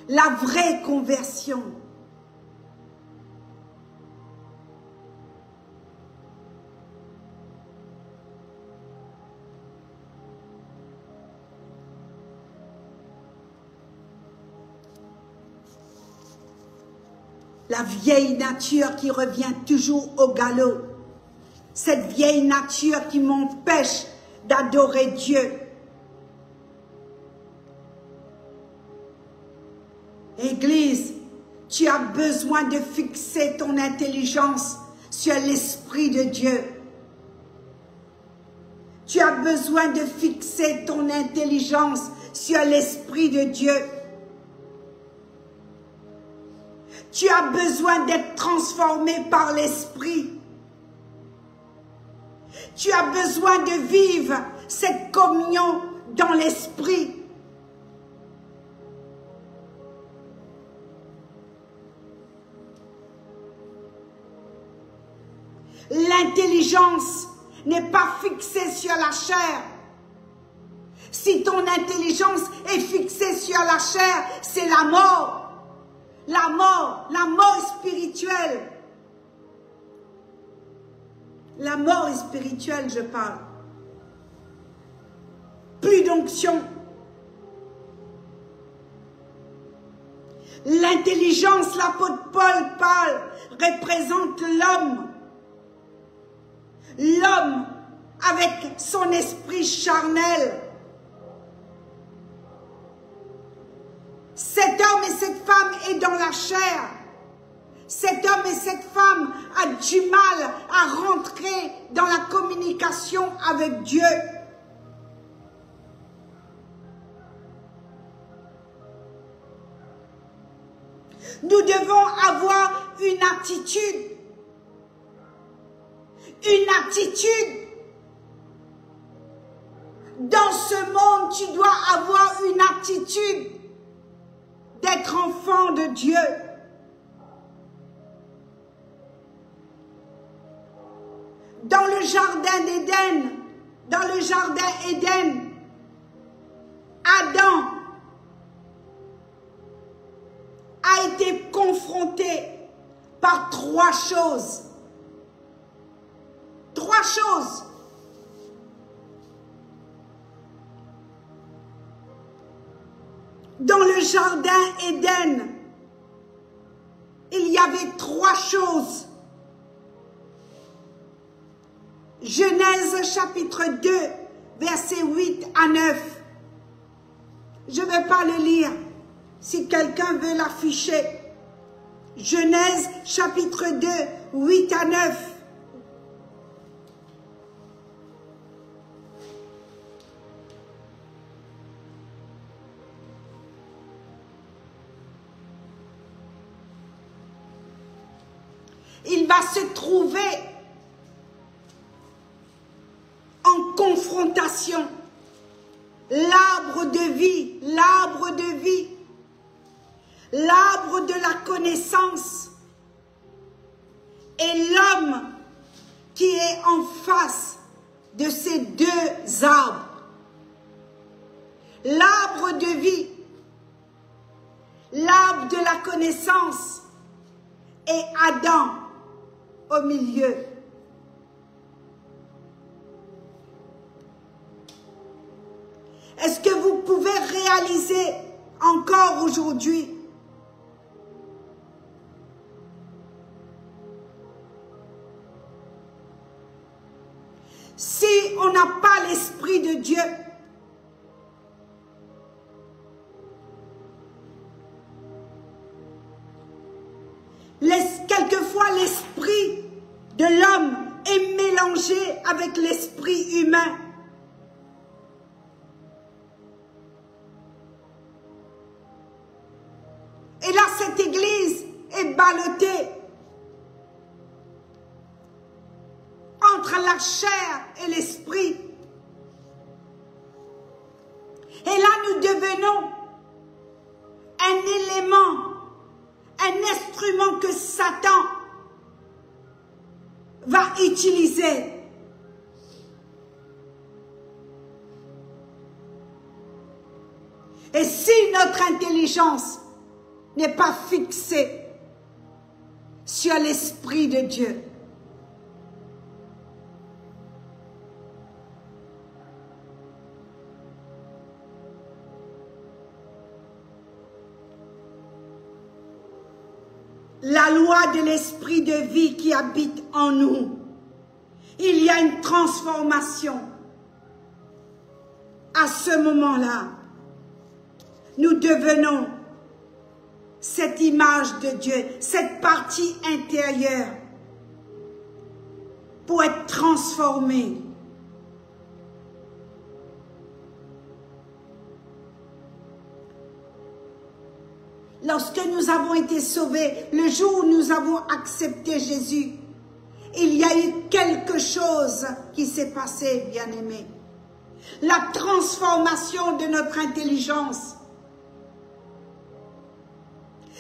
La vraie conversion. La vieille nature qui revient toujours au galop. Cette vieille nature qui m'empêche d'adorer Dieu. Église, tu as besoin de fixer ton intelligence sur l'Esprit de Dieu. Tu as besoin de fixer ton intelligence sur l'Esprit de Dieu. Tu as besoin d'être transformé par l'Esprit. Tu as besoin de vivre cette communion dans l'Esprit. L'intelligence n'est pas fixée sur la chair. Si ton intelligence est fixée sur la chair, c'est la mort. La mort spirituelle. La mort spirituelle, je parle. Plus d'onction. L'intelligence, l'apôtre Paul parle, représente l'homme. L'homme avec son esprit charnel. Cet homme et cette femme est dans la chair. Cet homme et cette femme a du mal à rentrer dans la communication avec Dieu. Nous devons avoir une attitude. Une attitude. Dans ce monde, tu dois avoir une attitude d'être enfant de Dieu. Dans le jardin d'Éden, Adam a été confronté par trois choses. Trois choses. Dans le jardin Éden, il y avait trois choses. Genèse chapitre 2, versets 8 à 9. Je ne vais pas le lire. Si quelqu'un veut l'afficher. Genèse chapitre 2, 8 à 9. Il va se trouver en confrontation. L'arbre de vie, l'arbre de vie, l'arbre de la connaissance et l'homme qui est en face de ces deux arbres. L'arbre de vie, l'arbre de la connaissance et Adam au milieu. Est-ce que vous pouvez réaliser encore aujourd'hui si on n'a pas l'Esprit de Dieu, quelquefois l'esprit de l'homme est mélangé avec l'esprit humain. Et là, cette église est ballottée entre la chair et l'esprit. Et là, nous devenons un élément, un instrument que Satan va utiliser. Et si notre intelligence n'est pas fixée sur l'Esprit de Dieu, la loi de l'Esprit de vie qui habite en nous, il y a une transformation. À ce moment-là, nous devenons cette image de Dieu, cette partie intérieure, pour être transformée. Lorsque nous avons été sauvés, le jour où nous avons accepté Jésus, il y a eu quelque chose qui s'est passé, bien-aimés. La transformation de notre intelligence.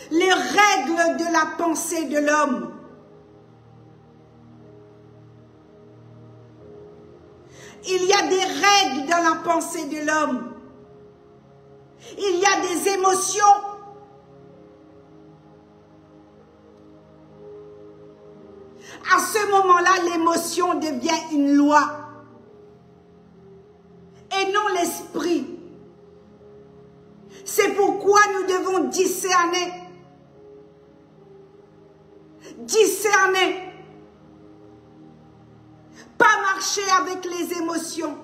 Les règles de la pensée de l'homme. Il y a des règles dans la pensée de l'homme. Il y a des émotions. À ce moment-là, l'émotion devient une loi. Et non l'esprit. C'est pourquoi nous devons discerner. Discerner. Pas marcher avec les émotions,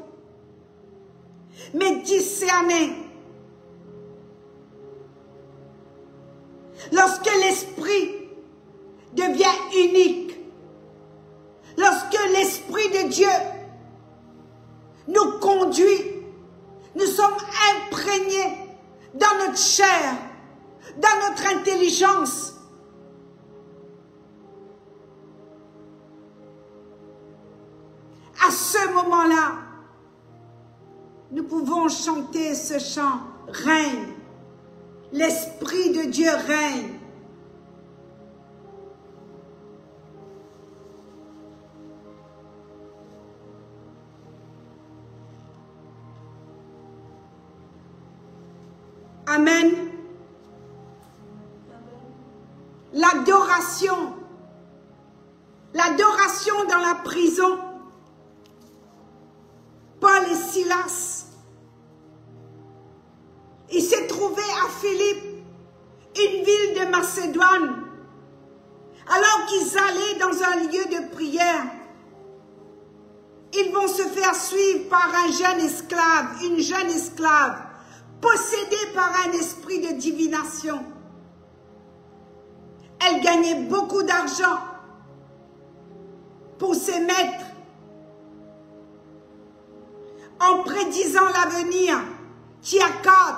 mais discerner. Lorsque l'esprit devient unique, lorsque l'Esprit de Dieu nous conduit, nous sommes imprégnés dans notre chair, dans notre intelligence. À ce moment-là, nous pouvons chanter ce chant, règne. L'Esprit de Dieu règne. Amen. L'adoration. L'adoration dans la prison. Paul et Silas. Il s'est trouvé à Philippe, une ville de Macédoine. Alors qu'ils allaient dans un lieu de prière, ils vont se faire suivre par un jeune esclave, une jeune esclave, possédée par un esprit de divination. Elle gagnait beaucoup d'argent pour ses maîtres. En prédisant l'avenir, qui accorde,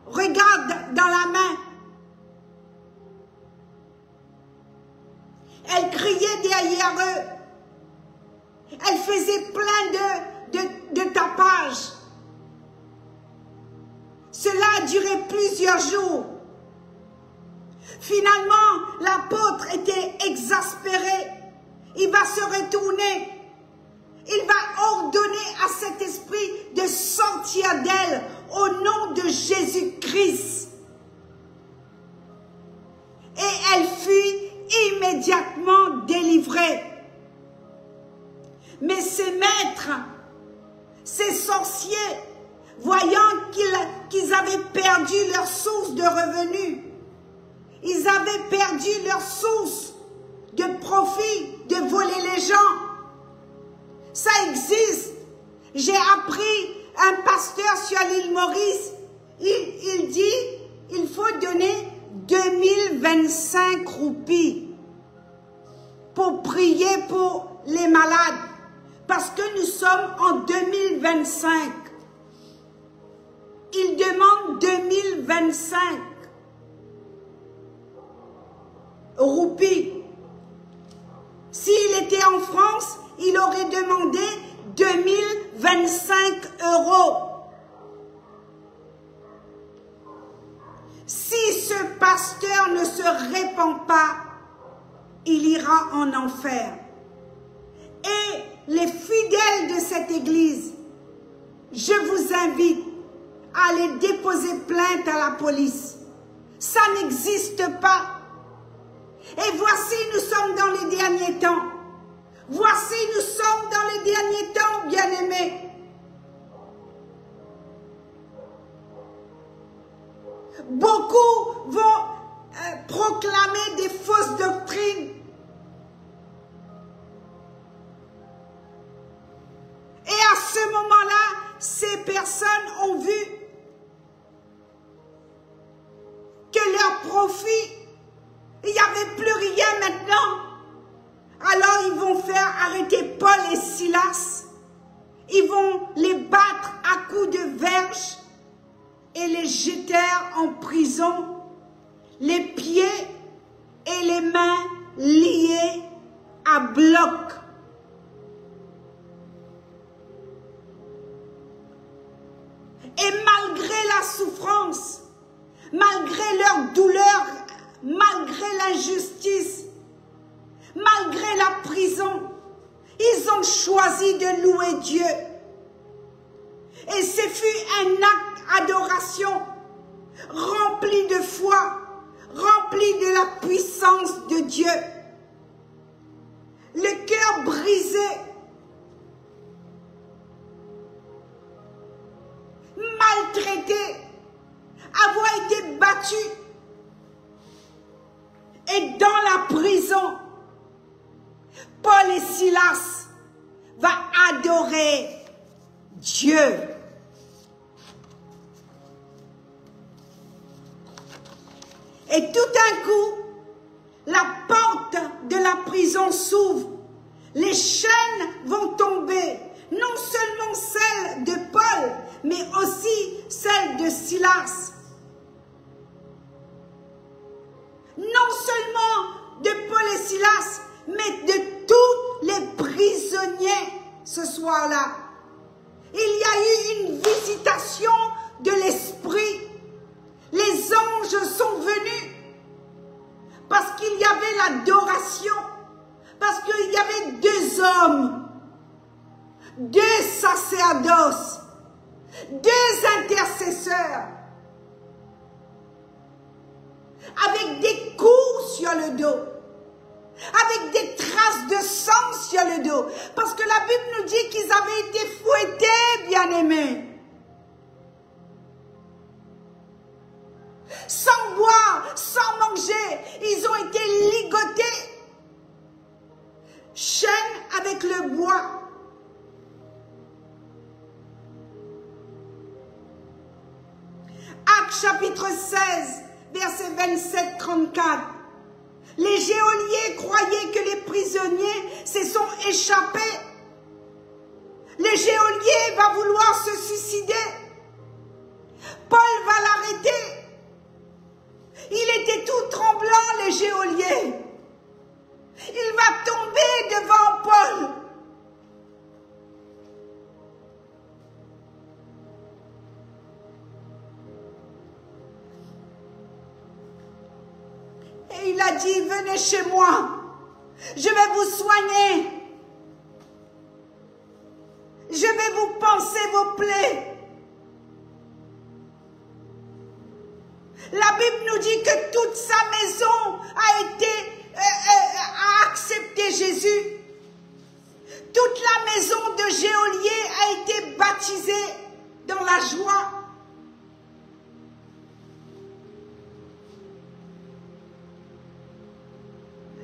regarde dans la main. Elle criait derrière eux. Elle faisait plein de tapages. Cela a duré plusieurs jours. Finalement, l'apôtre était exaspéré. Il va se retourner. Il va ordonner à cet esprit de sortir d'elle au nom de Jésus-Christ. Et elle fut immédiatement délivrée. Mais ses maîtres, ses sorciers, voyant qu'ils avaient perdu leur source de revenus, ils avaient perdu leur source de profit, de voler les gens. Ça existe. J'ai appris un pasteur sur l'île Maurice. Il dit, il faut donner 2025 roupies pour prier pour les malades. Parce que nous sommes en 2025. Il demande 2025 roupies. S'il était en France, il aurait demandé 2025 €. Si ce pasteur ne se répand pas, il ira en enfer. Et les fidèles de cette église, je vous invite à aller déposer plainte à la police. Ça n'existe pas. Et voici, nous sommes dans les derniers temps. Voici, nous sommes dans les derniers temps, bien-aimés. Beaucoup vont proclamer des fausses doctrines. Et à ce moment-là, ces personnes ont vu que leur profit, il n'y avait plus rien maintenant. Alors ils vont faire arrêter Paul et Silas. Ils vont les battre à coups de verge et les jetèrent en prison, les pieds et les mains liés à bloc. Et malgré la souffrance, malgré leur douleur, malgré l'injustice, malgré la prison, ils ont choisi de louer Dieu. Et ce fut un acte d'adoration, rempli de foi, rempli de la puissance de Dieu. Le cœur brisé, maltraité, avoir été battu, et dans la prison, Paul et Silas vont adorer Dieu. Et tout d'un coup, la porte de la prison s'ouvre. Les chaînes vont tomber. Non seulement celles de Paul, mais aussi celles de Silas. Non seulement de Paul et Silas, mais de tous les prisonniers ce soir-là. Il y a eu une visitation de l'Esprit. Les anges sont venus parce qu'il y avait l'adoration, parce qu'il y avait deux hommes, deux sacerdoces, deux intercesseurs, avec des coups sur le dos, avec des traces de sang sur le dos, parce que la Bible nous dit qu'ils avaient été fouettés, bien-aimés. Sans boire, sans manger, ils ont été ligotés. Chaînes avec le bois. Actes chapitre 16, verset 27-34. Les geôliers croyaient que les prisonniers se sont échappés. Le geôlier va vouloir se suicider. Paul va l'arrêter. Il était tout tremblant, le geôlier. Il va tomber devant Paul. Et il a dit, venez chez moi. Je vais vous soigner. Je vais vous panser vos plaies. La Bible nous dit que toute sa maison a accepté Jésus. Toute la maison de geôlier a été baptisée dans la joie.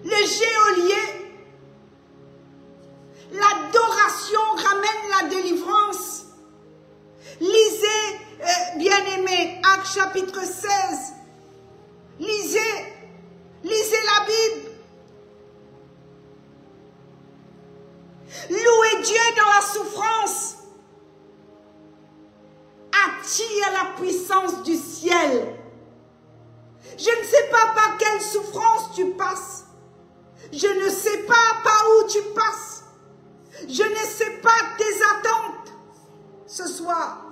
Le geôlier, l'adoration ramène la délivrance. Lisez, bien-aimés, Actes chapitre 16. Lisez la Bible. Louer Dieu dans la souffrance attire la puissance du ciel. Je ne sais pas par quelle souffrance tu passes. Je ne sais pas par où tu passes. Je ne sais pas tes attentes ce soir.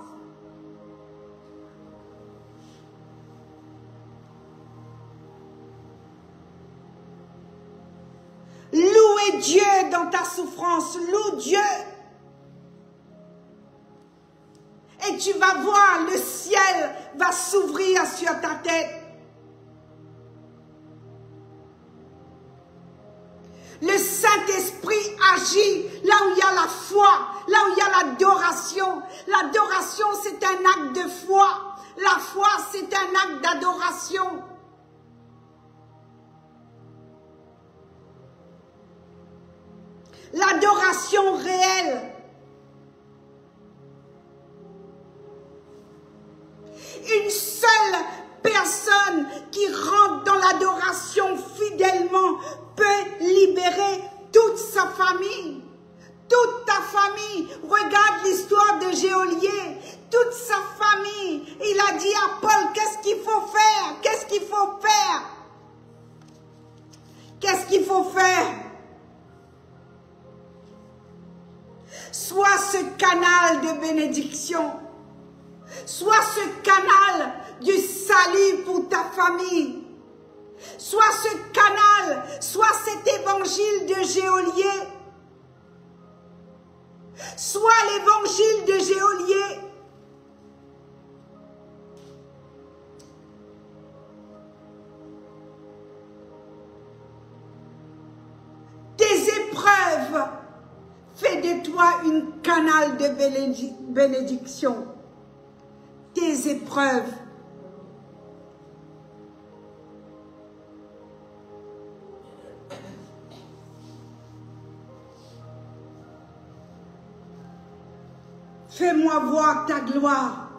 Louer Dieu dans ta souffrance. Loue Dieu. Et et tu vas voir, le ciel va s'ouvrir sur ta tête. Le Saint-Esprit agit là où il y a la foi, là où il y a l'adoration. L'adoration, c'est un acte de foi. La foi, c'est un acte d'adoration. L'adoration réelle. Une seule personne qui rentre dans l'adoration fidèlement peut libérer toute sa famille. Toute ta famille. Regarde l'histoire de Géolier. Toute sa famille. Il a dit à Paul, qu'est-ce qu'il faut faire? Qu'est-ce qu'il faut faire? Qu'est-ce qu'il faut faire? Sois ce canal de bénédiction. Sois ce canal du salut pour ta famille. Sois ce canal, sois cet évangile de Géolier. Sois l'évangile de Géolier. Tes épreuves, fais de toi une canal de bénédiction. Tes épreuves. Fais-moi voir ta gloire.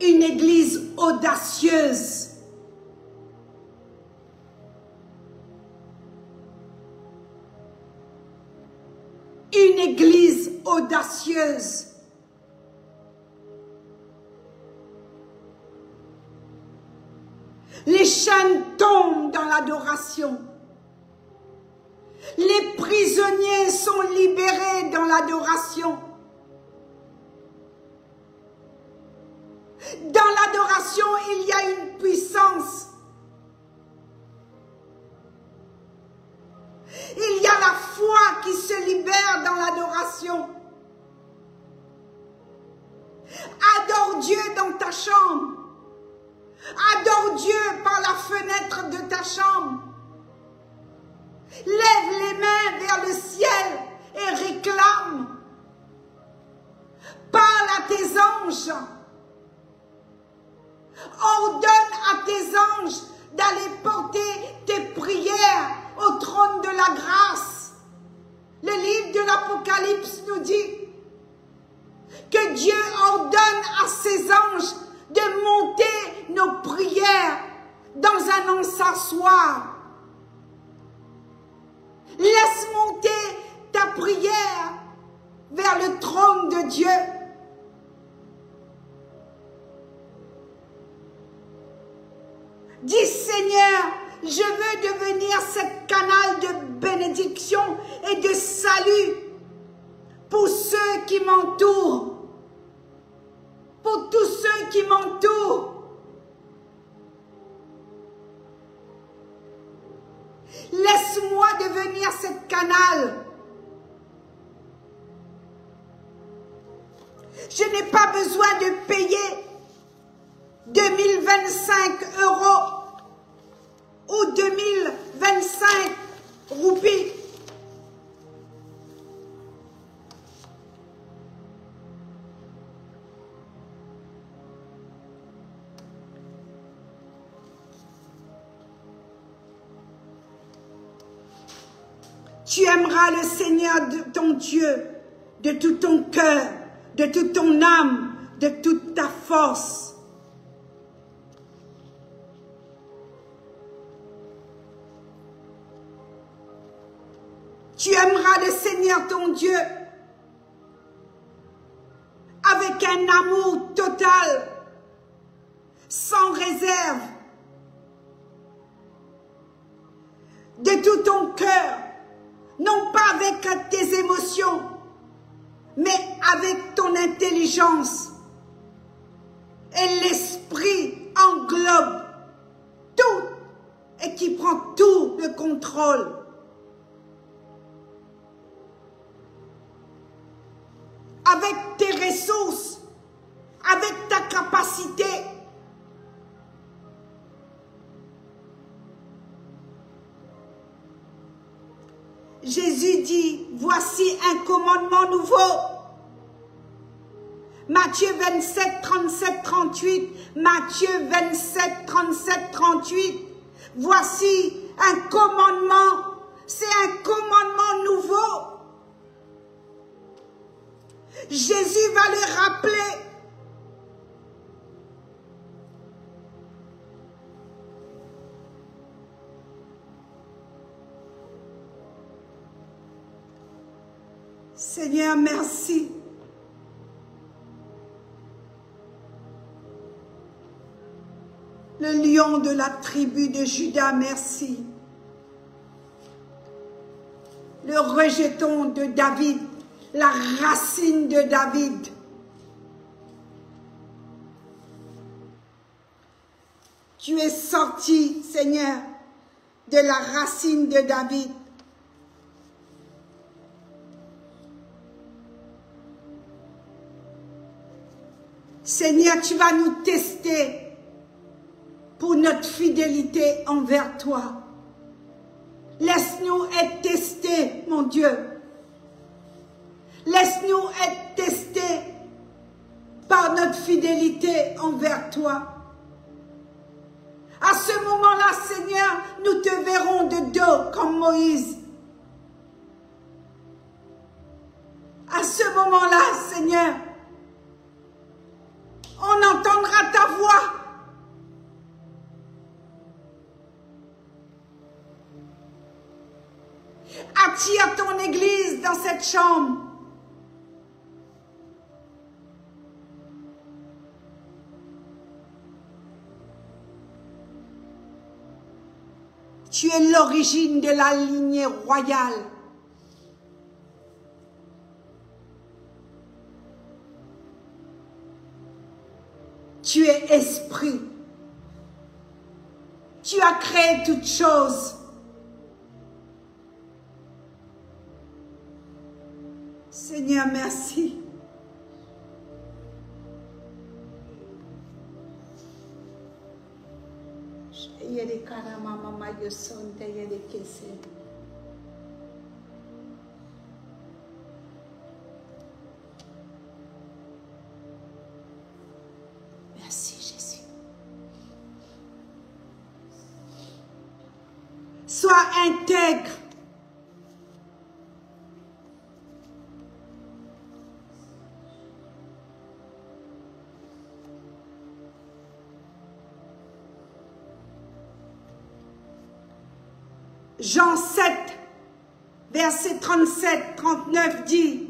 Une église audacieuse. Une église audacieuse. Les chaînes tombent dans l'adoration. Les prisonniers sont libérés dans l'adoration. Dans l'adoration, il y a une puissance. Il y a la foi qui se libère dans l'adoration. Adore Dieu dans ta chambre. Adore Dieu par la fenêtre de ta chambre. Lève les mains vers le ciel et réclame. Parle à tes anges. Ordonne à tes anges d'aller porter tes prières au trône de la grâce. Le livre de l'Apocalypse nous dit que Dieu ordonne à ses anges de monter nos prières dans un encensoir. Laisse monter ta prière vers le trône de Dieu. Dis Seigneur, je veux devenir ce canal de bénédiction et de salut pour ceux qui m'entourent. Pour tous ceux qui m'entourent. Laisse-moi devenir ce canal. Je n'ai pas besoin de payer 2025 € ou 2025 roupies. Tu aimeras le Seigneur de ton Dieu de tout ton cœur, de toute ton âme, de toute ta force. Tu aimeras le Seigneur ton Dieu avec un amour total, sans réserve, de tout ton cœur. Non pas avec tes émotions, mais avec ton intelligence. Et l'esprit englobe tout et qui prend tout le contrôle. Jésus dit, voici un commandement nouveau. Matthieu 27, 37, 38. Matthieu 27, 37, 38. Voici un commandement. C'est un commandement nouveau. Jésus va le rappeler. Seigneur, merci. Le lion de la tribu de Juda, merci. Le rejeton de David, la racine de David. Tu es sorti, Seigneur, de la racine de David. Seigneur, tu vas nous tester pour notre fidélité envers toi. Laisse-nous être testés, mon Dieu. Laisse-nous être testés par notre fidélité envers toi. À ce moment-là, Seigneur, nous te verrons de dos comme Moïse. À ce moment-là, Seigneur, on entendra ta voix. Attire ton Église dans cette chambre. Tu es l'origine de la lignée royale. Tu es esprit. Tu as créé toutes choses. Seigneur, merci. Merci, Jésus. Sois intègre. Jean 7, verset 37-39 dit,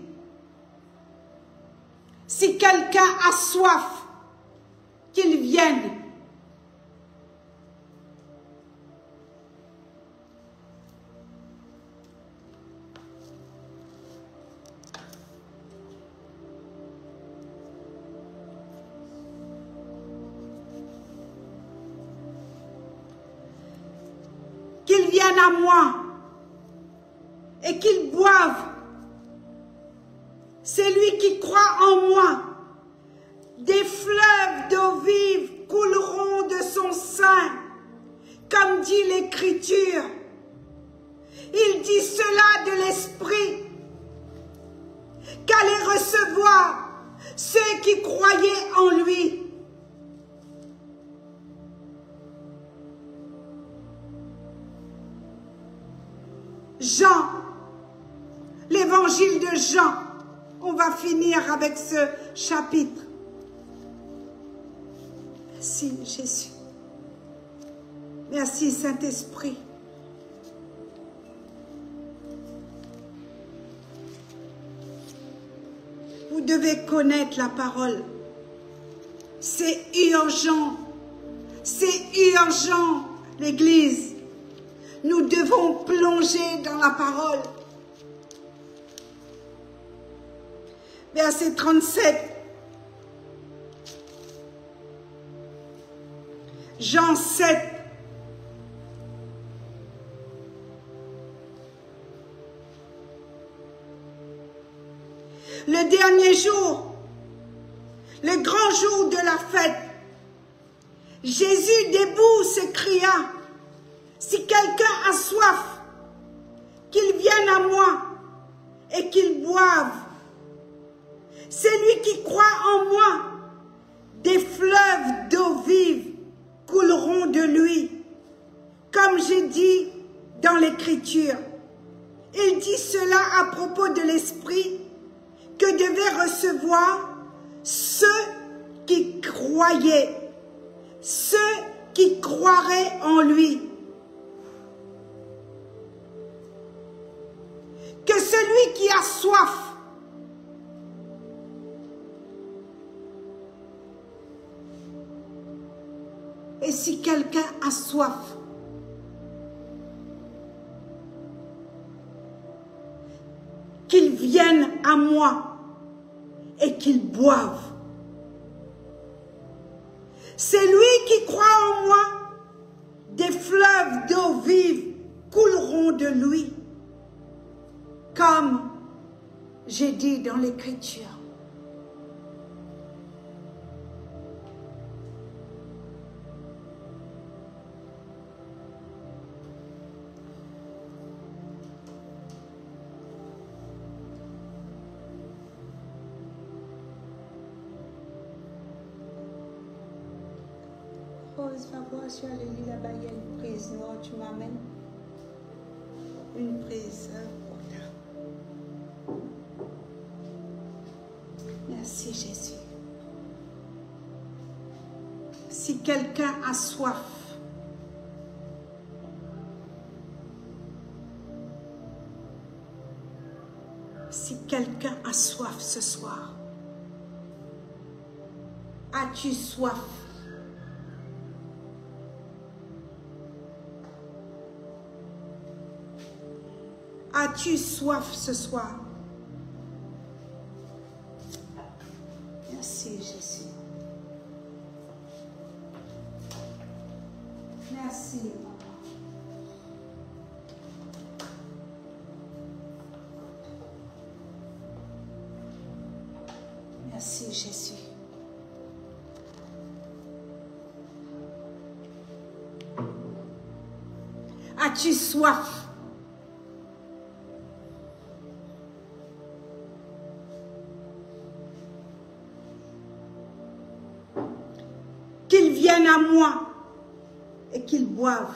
si quelqu'un a soif, qu'il vienne. Qu'ils viennent à moi et qu'ils boivent. Celui qui croit en moi, des fleuves d'eau vive couleront de son sein, comme dit l'Écriture. Il dit cela de l'Esprit, qu'allaient recevoir ceux qui croyaient en lui. Jean, l'évangile de Jean, on va finir avec ce chapitre. Merci Jésus. Merci Saint-Esprit. Vous devez connaître la parole. C'est urgent. C'est urgent, l'Église. Nous devons plonger dans la parole. Verset 37. Jean 7. Le dernier jour, le grand jour de la fête, Jésus debout s'écria, si quelqu'un a soif, qu'il vienne viennent à moi et qu'ils boivent. Celui qui croit en moi, des fleuves d'eau vive couleront de lui. Comme j'ai dit dans l'Écriture, il dit cela à propos de l'Esprit que devaient recevoir ceux qui croyaient, ceux qui croiraient en lui. Que celui qui a soif et si quelqu'un a soif, qu'il vienne à moi et qu'il boive. C'est lui qui croit en moi, des fleuves d'eau vive couleront de lui, comme j'ai dit dans l'Écriture. Rose, va voir si elle est là-bas, il y a une prise. Non, tu m'amènes une prise. Merci Jésus. Si quelqu'un a soif, si quelqu'un a soif ce soir, as-tu soif? As-tu soif ce soir? Merci Jésus. Merci. Merci Jésus. As-tu soif? Qu'ils viennent à moi et qu'ils boivent.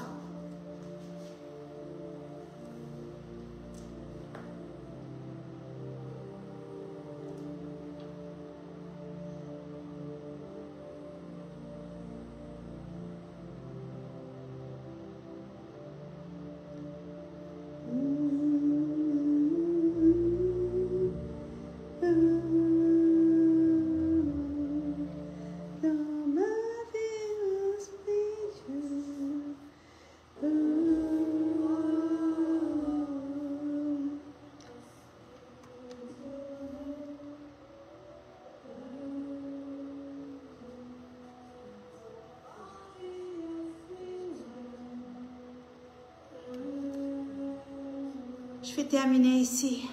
Je vais terminer ici.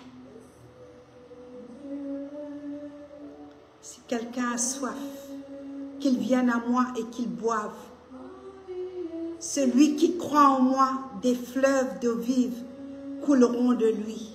Si quelqu'un a soif, qu'il vienne à moi et qu'il boive. Celui qui croit en moi, des fleuves d'eau vive couleront de lui.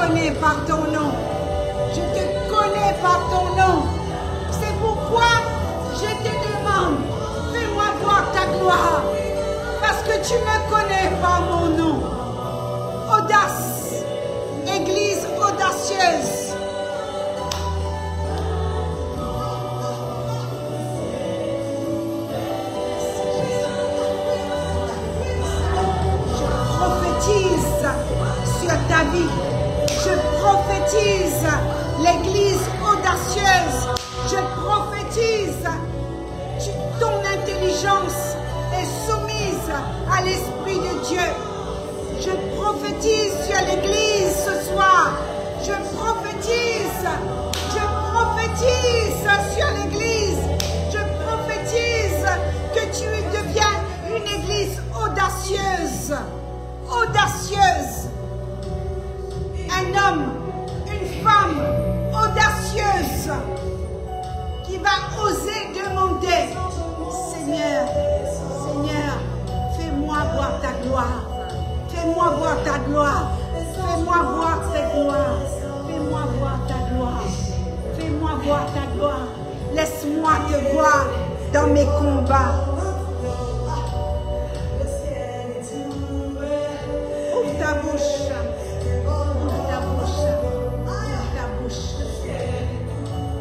connais par ton nom. Je te connais par ton nom. C'est pourquoi je te demande, fais-moi voir ta gloire. Parce que tu me connais par mon nom. Audace, Église audacieuse. Je prophétise sur ta vie. Je prophétise l'Église audacieuse. Je prophétise ton intelligence est soumise à l'Esprit de Dieu. Je prophétise sur l'Église ce soir. Je prophétise sur l'Église. Je prophétise que tu deviens une Église audacieuse. Audacieuse. Un homme, une femme audacieuse qui va oser demander, Seigneur, Seigneur, fais-moi voir ta gloire. Fais-moi voir ta gloire. Fais-moi voir ta gloire. Fais-moi voir ta gloire. Fais-moi voir ta gloire. Laisse-moi te voir dans mes combats. Ouvre ta bouche. Ouvre ta bouche. Ouvre ta bouche.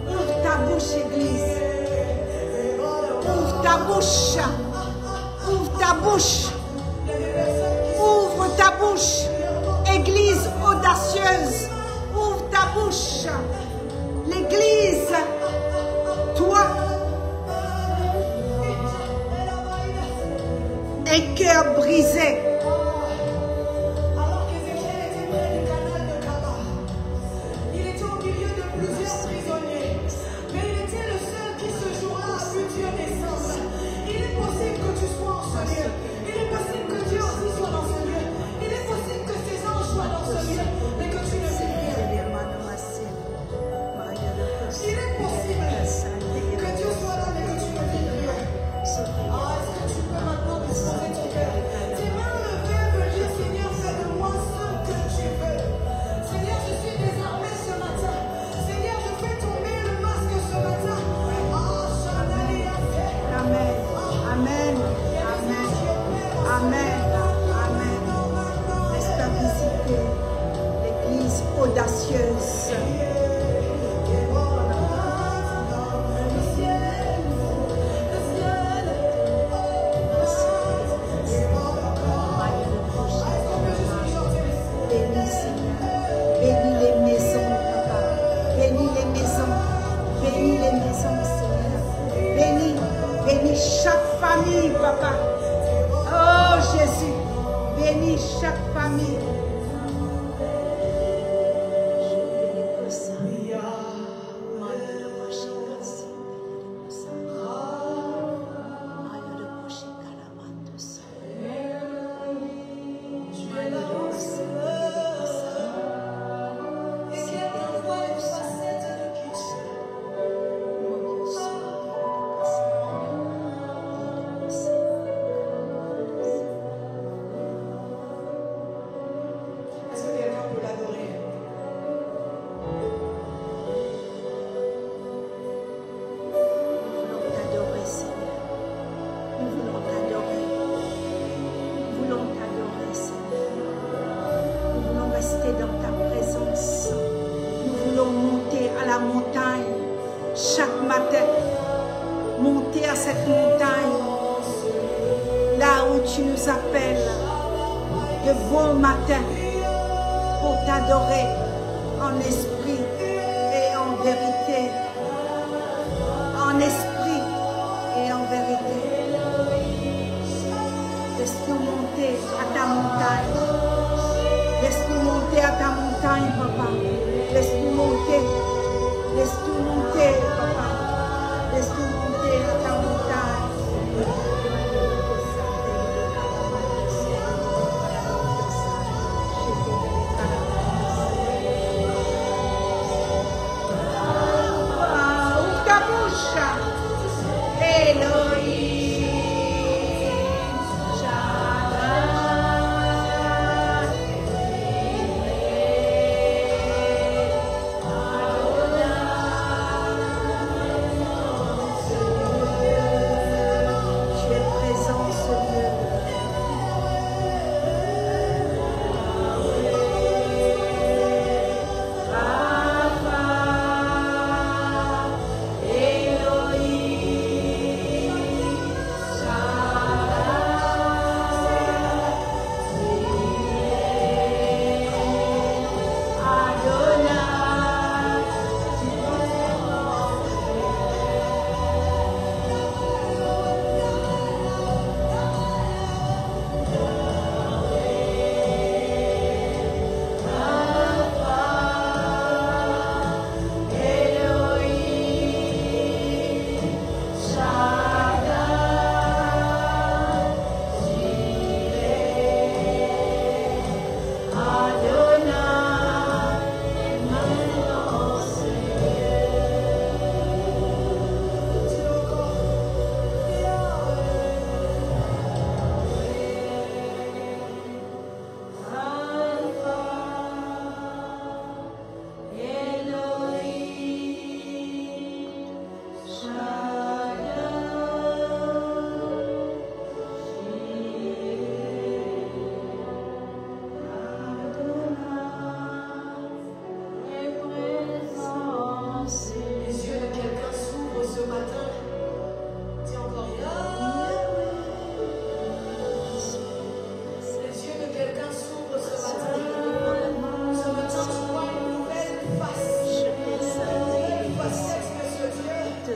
Ouvre ta bouche, Église. Ouvre ta bouche. Ouvre ta bouche. Ouvre ta bouche. Église audacieuse. Ouvre ta bouche. L'Église, toi, un cœur brisé.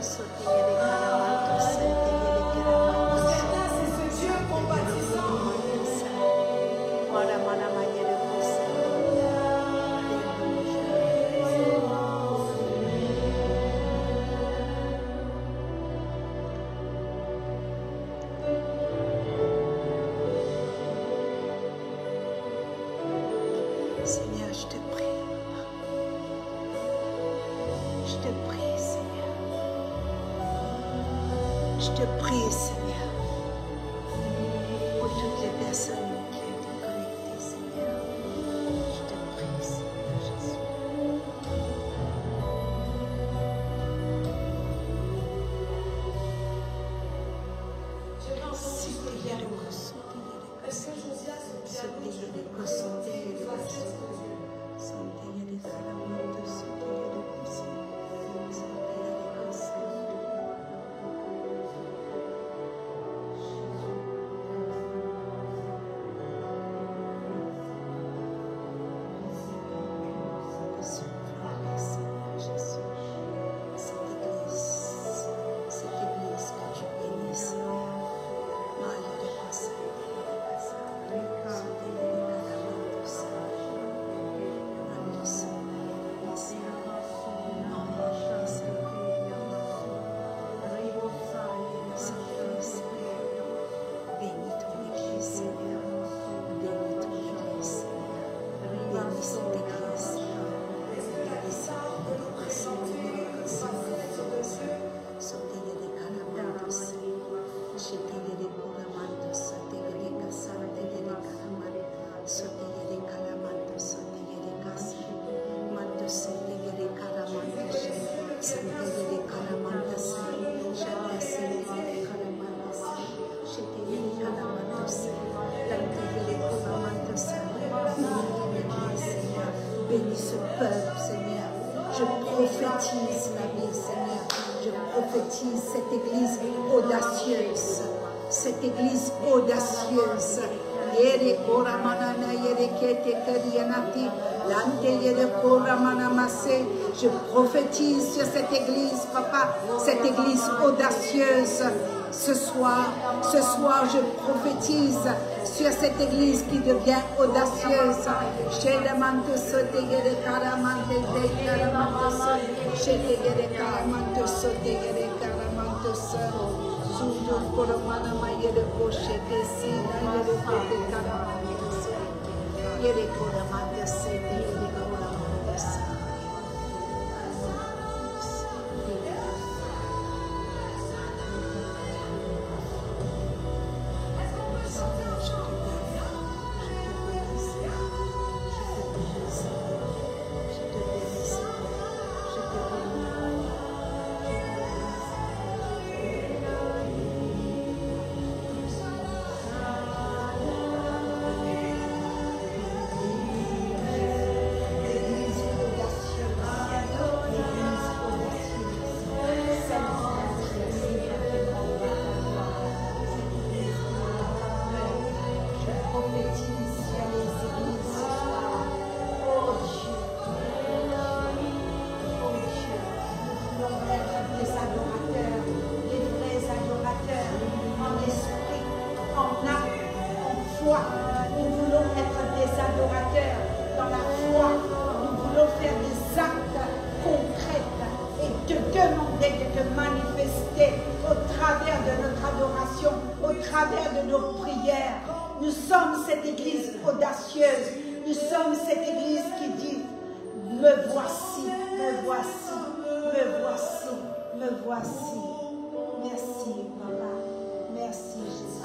c'est ce Dieu compatissant. Seigneur, je te prie. Je te prie, Seigneur. Je te prie, Seigneur, pour toutes les personnes qui ont été connectées, Seigneur. Je te prie, Seigneur Jésus. Si tu y as le coussin, bénis ce peuple, Seigneur. Je prophétise la vie, Seigneur. Je prophétise cette église audacieuse. Cette église audacieuse. Yere koramanana yere kete karianati. Lante yere koramana masse. Je prophétise sur cette église, papa. Cette église audacieuse. Ce soir, je prophétise sur cette église qui devient audacieuse. Chez le manteau sauté, les caramantes, les caramantes, chez les caramantes sauté, les caramantes sauté. Sudo coromana maye de coche, que si na ye de coche caramantes sauté. Ye de caramantes sauté, ye de caramantes sauté. Nous sommes cette église audacieuse. Nous sommes cette église qui dit, me voici, me voici, me voici, me voici. Merci, papa. Merci, Jésus.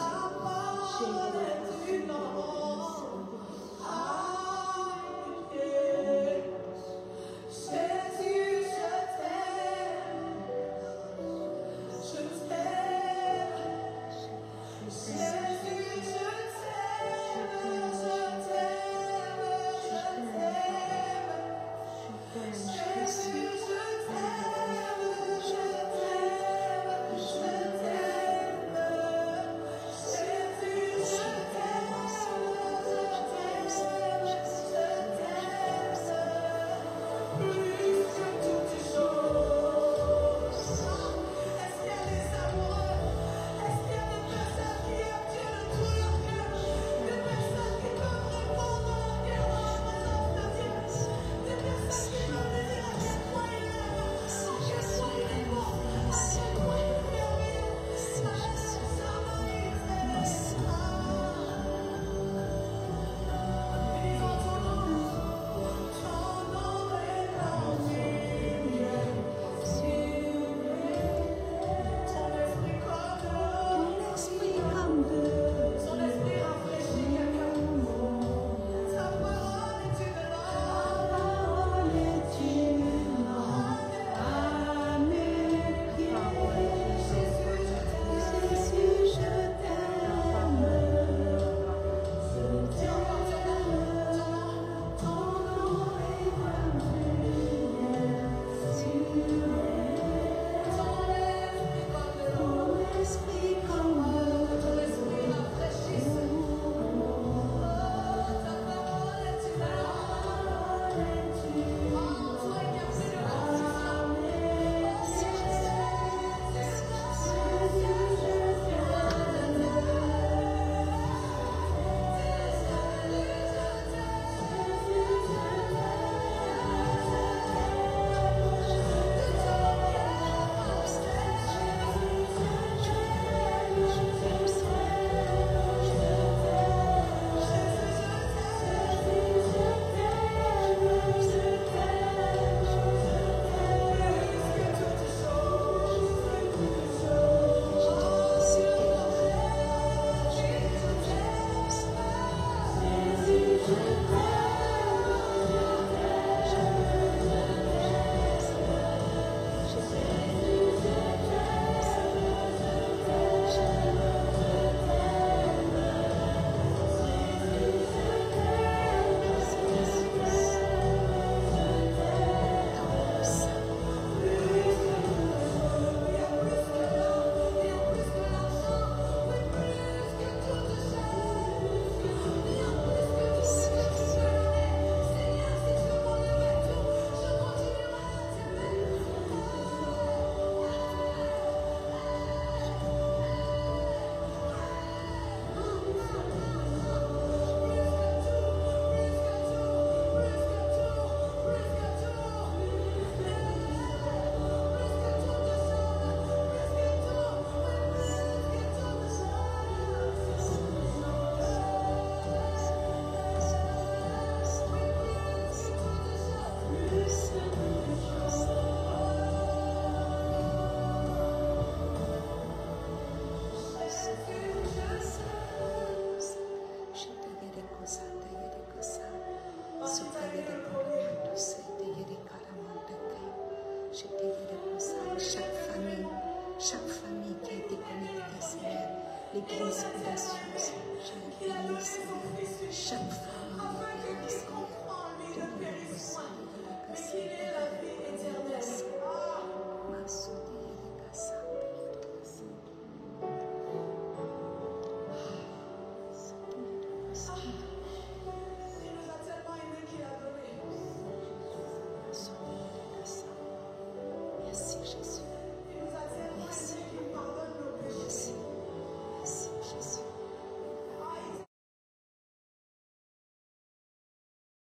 Je te dirai comme ça, chaque famille qui a été connectée, Seigneur, l'église audacieuse, je bénis, Seigneur, chaque famille, Seigneur.